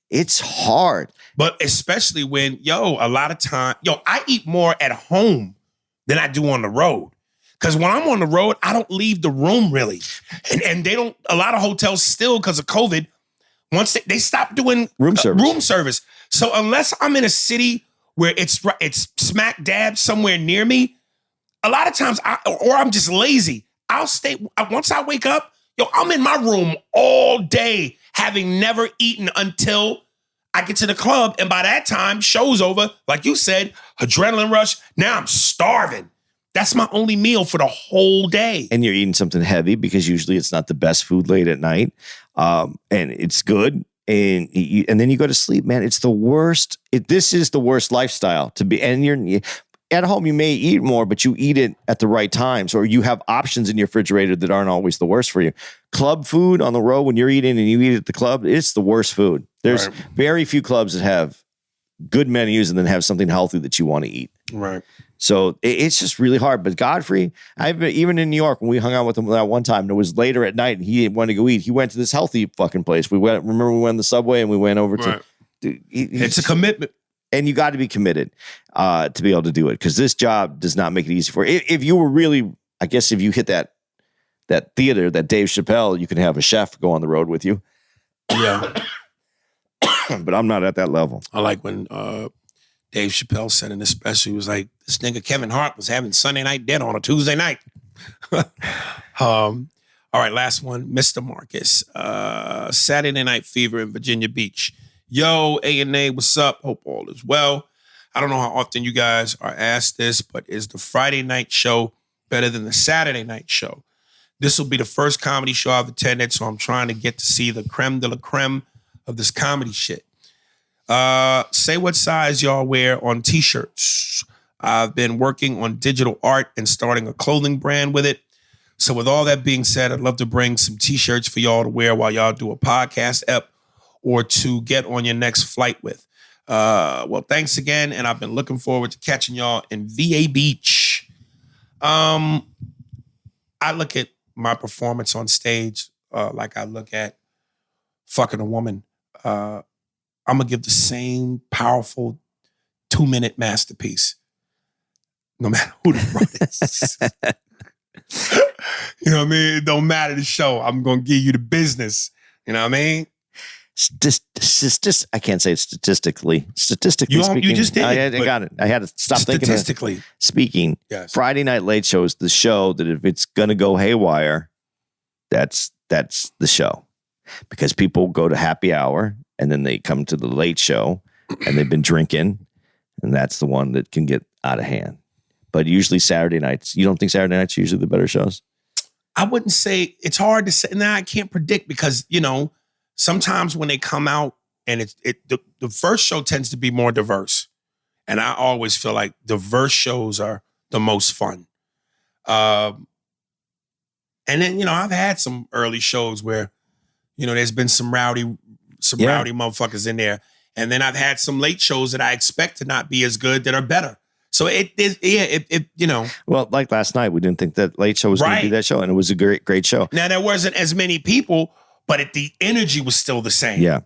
it's hard. But especially when, a lot of time, I eat more at home than I do on the road. Because when I'm on the road, I don't leave the room really. And they don't, a lot of hotels still, because of COVID, once they stopped doing room service. So unless I'm in a city where it's smack dab somewhere near me, a lot of times, or I'm just lazy, I'll stay, once I wake up, I'm in my room all day, having never eaten until I get to the club, and by that time, show's over. Like you said, adrenaline rush. Now I'm starving. That's my only meal for the whole day. And you're eating something heavy because usually it's not the best food late at night, and it's good. And then you go to sleep, man. It's the worst. This is the worst lifestyle to be. And you're at home, you may eat more, but you eat it at the right times, or you have options in your refrigerator that aren't always the worst for you. Club food on the road, when you're eating and you eat at the club, it's the worst food. There's very few clubs that have good menus and then have something healthy that you want to eat. Right. So it's just really hard. But Godfrey, even in New York, when we hung out with him that one time, and it was later at night and he didn't want to go eat, he went to this healthy fucking place. We went on the subway and we went over to. Dude, it's a commitment. And you got to be committed to be able to do it, because this job does not make it easy for you. If you were really, I guess if you hit that theater, that Dave Chappelle, you can have a chef go on the road with you. Yeah. But I'm not at that level. I like when Dave Chappelle said in this special, he was like, this nigga Kevin Hart was having Sunday night dinner on a Tuesday night. All right, last one. Mr. Marcus. Saturday Night Fever in Virginia Beach. Yo, A&A, what's up? Hope all is well. I don't know how often you guys are asked this, but is the Friday night show better than the Saturday night show? This will be the first comedy show I've attended, so I'm trying to get to see the creme de la creme of this comedy shit. Say what size y'all wear on t-shirts. I've been working on digital art and starting a clothing brand with it. So with all that being said, I'd love to bring some t-shirts for y'all to wear while y'all do a podcast ep, or to get on your next flight with. Well, thanks again, and I've been looking forward to catching y'all in VA Beach. I look at my performance on stage like I look at fucking a woman. I'm going to give the same powerful 2-minute masterpiece, no matter who the front is. You know what I mean? It don't matter the show. I'm going to give you the business. You know what I mean? I can't say it statistically. Statistically speaking. You just did. I got it. I had to stop thinking. Statistically speaking, yes. Friday Night Late Show is the show that if it's going to go haywire, that's the show. Because people go to happy hour and then they come to the late show and they've been drinking, and that's the one that can get out of hand. But usually Saturday nights, you don't think Saturday nights are usually the better shows? I wouldn't say, it's hard to say. Nah, I can't predict because, sometimes when they come out and the first show tends to be more diverse. And I always feel like diverse shows are the most fun. And then, I've had some early shows where, there's been some rowdy motherfuckers in there. And then I've had some late shows that I expect to not be as good that are better. So Well, like last night, we didn't think that late show was going to be that show. And it was a great show. Now, there wasn't as many people, but the energy was still the same. Yeah.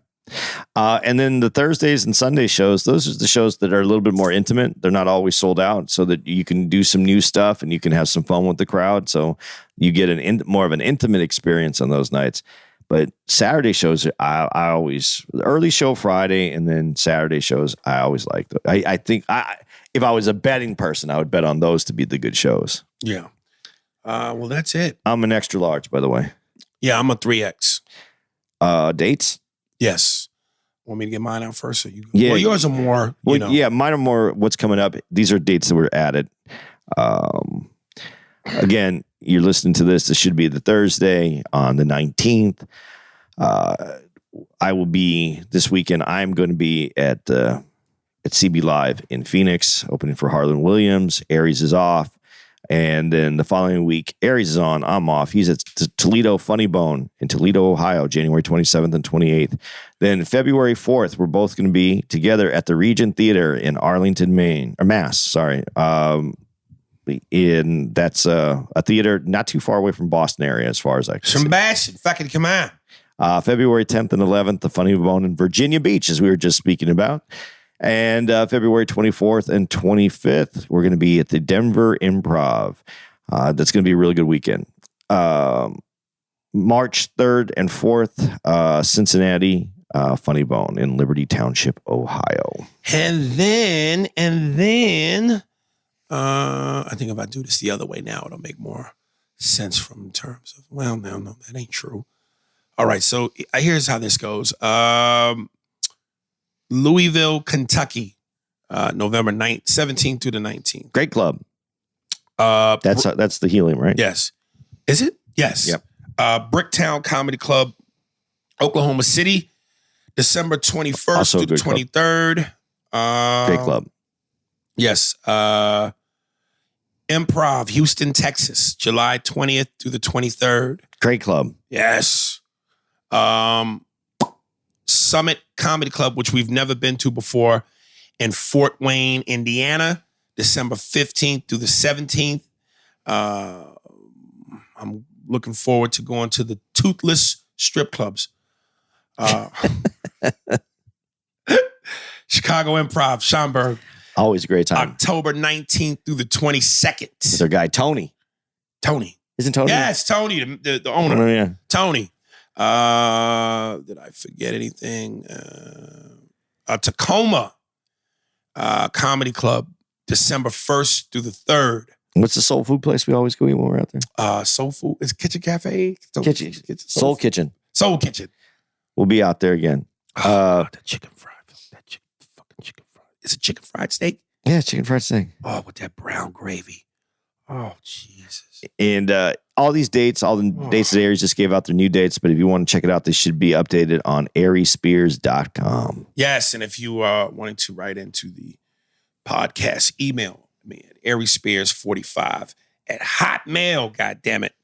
And then the Thursdays and Sunday shows, those are the shows that are a little bit more intimate. They're not always sold out, so that you can do some new stuff and you can have some fun with the crowd. So you get more of an intimate experience on those nights. But Saturday shows, I always, the early show Friday and then Saturday shows, I always like them. I think if I was a betting person, I would bet on those to be the good shows. Yeah. Well, that's it. I'm an extra large, by the way. Yeah, I'm a 3X. Dates? Yes. Want me to get mine out first? Or you? Yeah. Well, yours are more, Yeah, mine are more what's coming up. These are dates that were added. Again, you're listening to this. This should be the Thursday on the 19th. I will be this weekend. I'm going to be at CB Live in Phoenix, opening for Harlan Williams. Aries is off. And then the following week, Aries is on. I'm off. He's at Toledo Funny Bone in Toledo, Ohio, January 27th and 28th. Then February 4th, we're both going to be together at the Regent Theater in Arlington, Mass. Sorry. That's a theater not too far away from Boston area, as far as I can see. Sebastian, fucking come on. February 10th and 11th, the Funny Bone in Virginia Beach, as we were just speaking about. And February 24th and 25th, we're going to be at the Denver Improv. That's going to be a really good weekend. March 3rd and 4th, Cincinnati Funny Bone in Liberty Township, Ohio. And then, I think if I do this the other way now, it'll make more sense from terms of, no, that ain't true. All right, so here's how this goes. Louisville, Kentucky, November 17th through the 19th. Great club. That's the Helium, right? Yes. Is it? Yes. Yep. Bricktown Comedy Club, Oklahoma City, December 21st Also through the 23rd. Great club. Yes. Improv, Houston, Texas, July 20th through the 23rd. Great club. Yes. Summit Comedy Club, which we've never been to before, in Fort Wayne, Indiana, December 15th through the 17th. I'm looking forward to going to the Toothless strip clubs. Chicago Improv, Steinberg. Always a great time. October 19th through the 22nd. With their guy, Tony. Isn't Tony? Yes, Tony, the owner. Oh, yeah. Tony. Did I forget anything? Tacoma Comedy Club, December 1st through the 3rd. What's the soul food place we always go eat when we're out there? Soul Food. Is Kitchen Cafe? Soul Kitchen. Soul Kitchen. We'll be out there again. The chicken fried. That fucking chicken fried. Is it chicken fried steak? Yeah, chicken fried steak. Oh, with that brown gravy. Oh, Jesus. And all these dates, all the dates that Aries just gave out, their new dates. But if you want to check it out, they should be updated on ariespears.com. Yes, and if you wanted to write into the podcast, email me at ariespears45 at Hotmail. God damn it.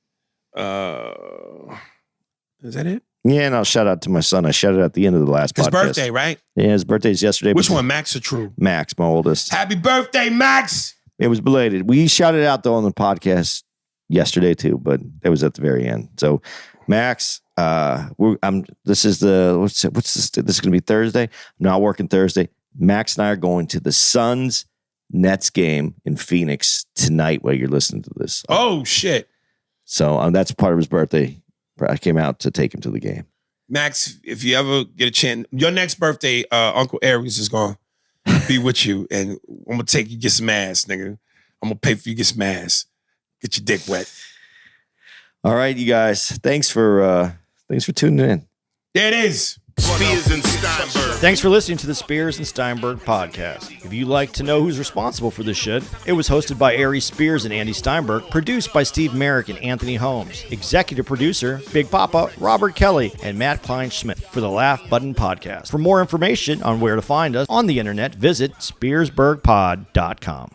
Is that it? Yeah, and I'll shout out to my son. I shouted at the end of the last podcast. His birthday, right? Yeah, his birthday's yesterday. Which one, Max or True? Max, my oldest. Happy birthday, Max! It was belated. We shouted out though on the podcast yesterday too, but it was at the very end. So, Max, this is what's this? This is going to be Thursday. I'm not working Thursday. Max and I are going to the Suns Nets game in Phoenix tonight while you're listening to this. Oh shit! So that's part of his birthday. I came out to take him to the game. Max, if you ever get a chance, your next birthday, Uncle Aries is going to be with you, and I'm going to take you get some ass, nigga. I'm going to pay for you to get some ass. Get your dick wet. All right, you guys. Thanks for tuning in. There it is. Spears and Steinberg. Thanks for listening to the Spears and Steinberg podcast. If you'd like to know who's responsible for this shit, it was hosted by Ari Spears and Andy Steinberg, produced by Steve Merrick and Anthony Holmes, executive producer, Big Papa, Robert Kelly, and Matt Kleinschmidt for the Laugh Button podcast. For more information on where to find us on the internet, visit SpearsburgPod.com.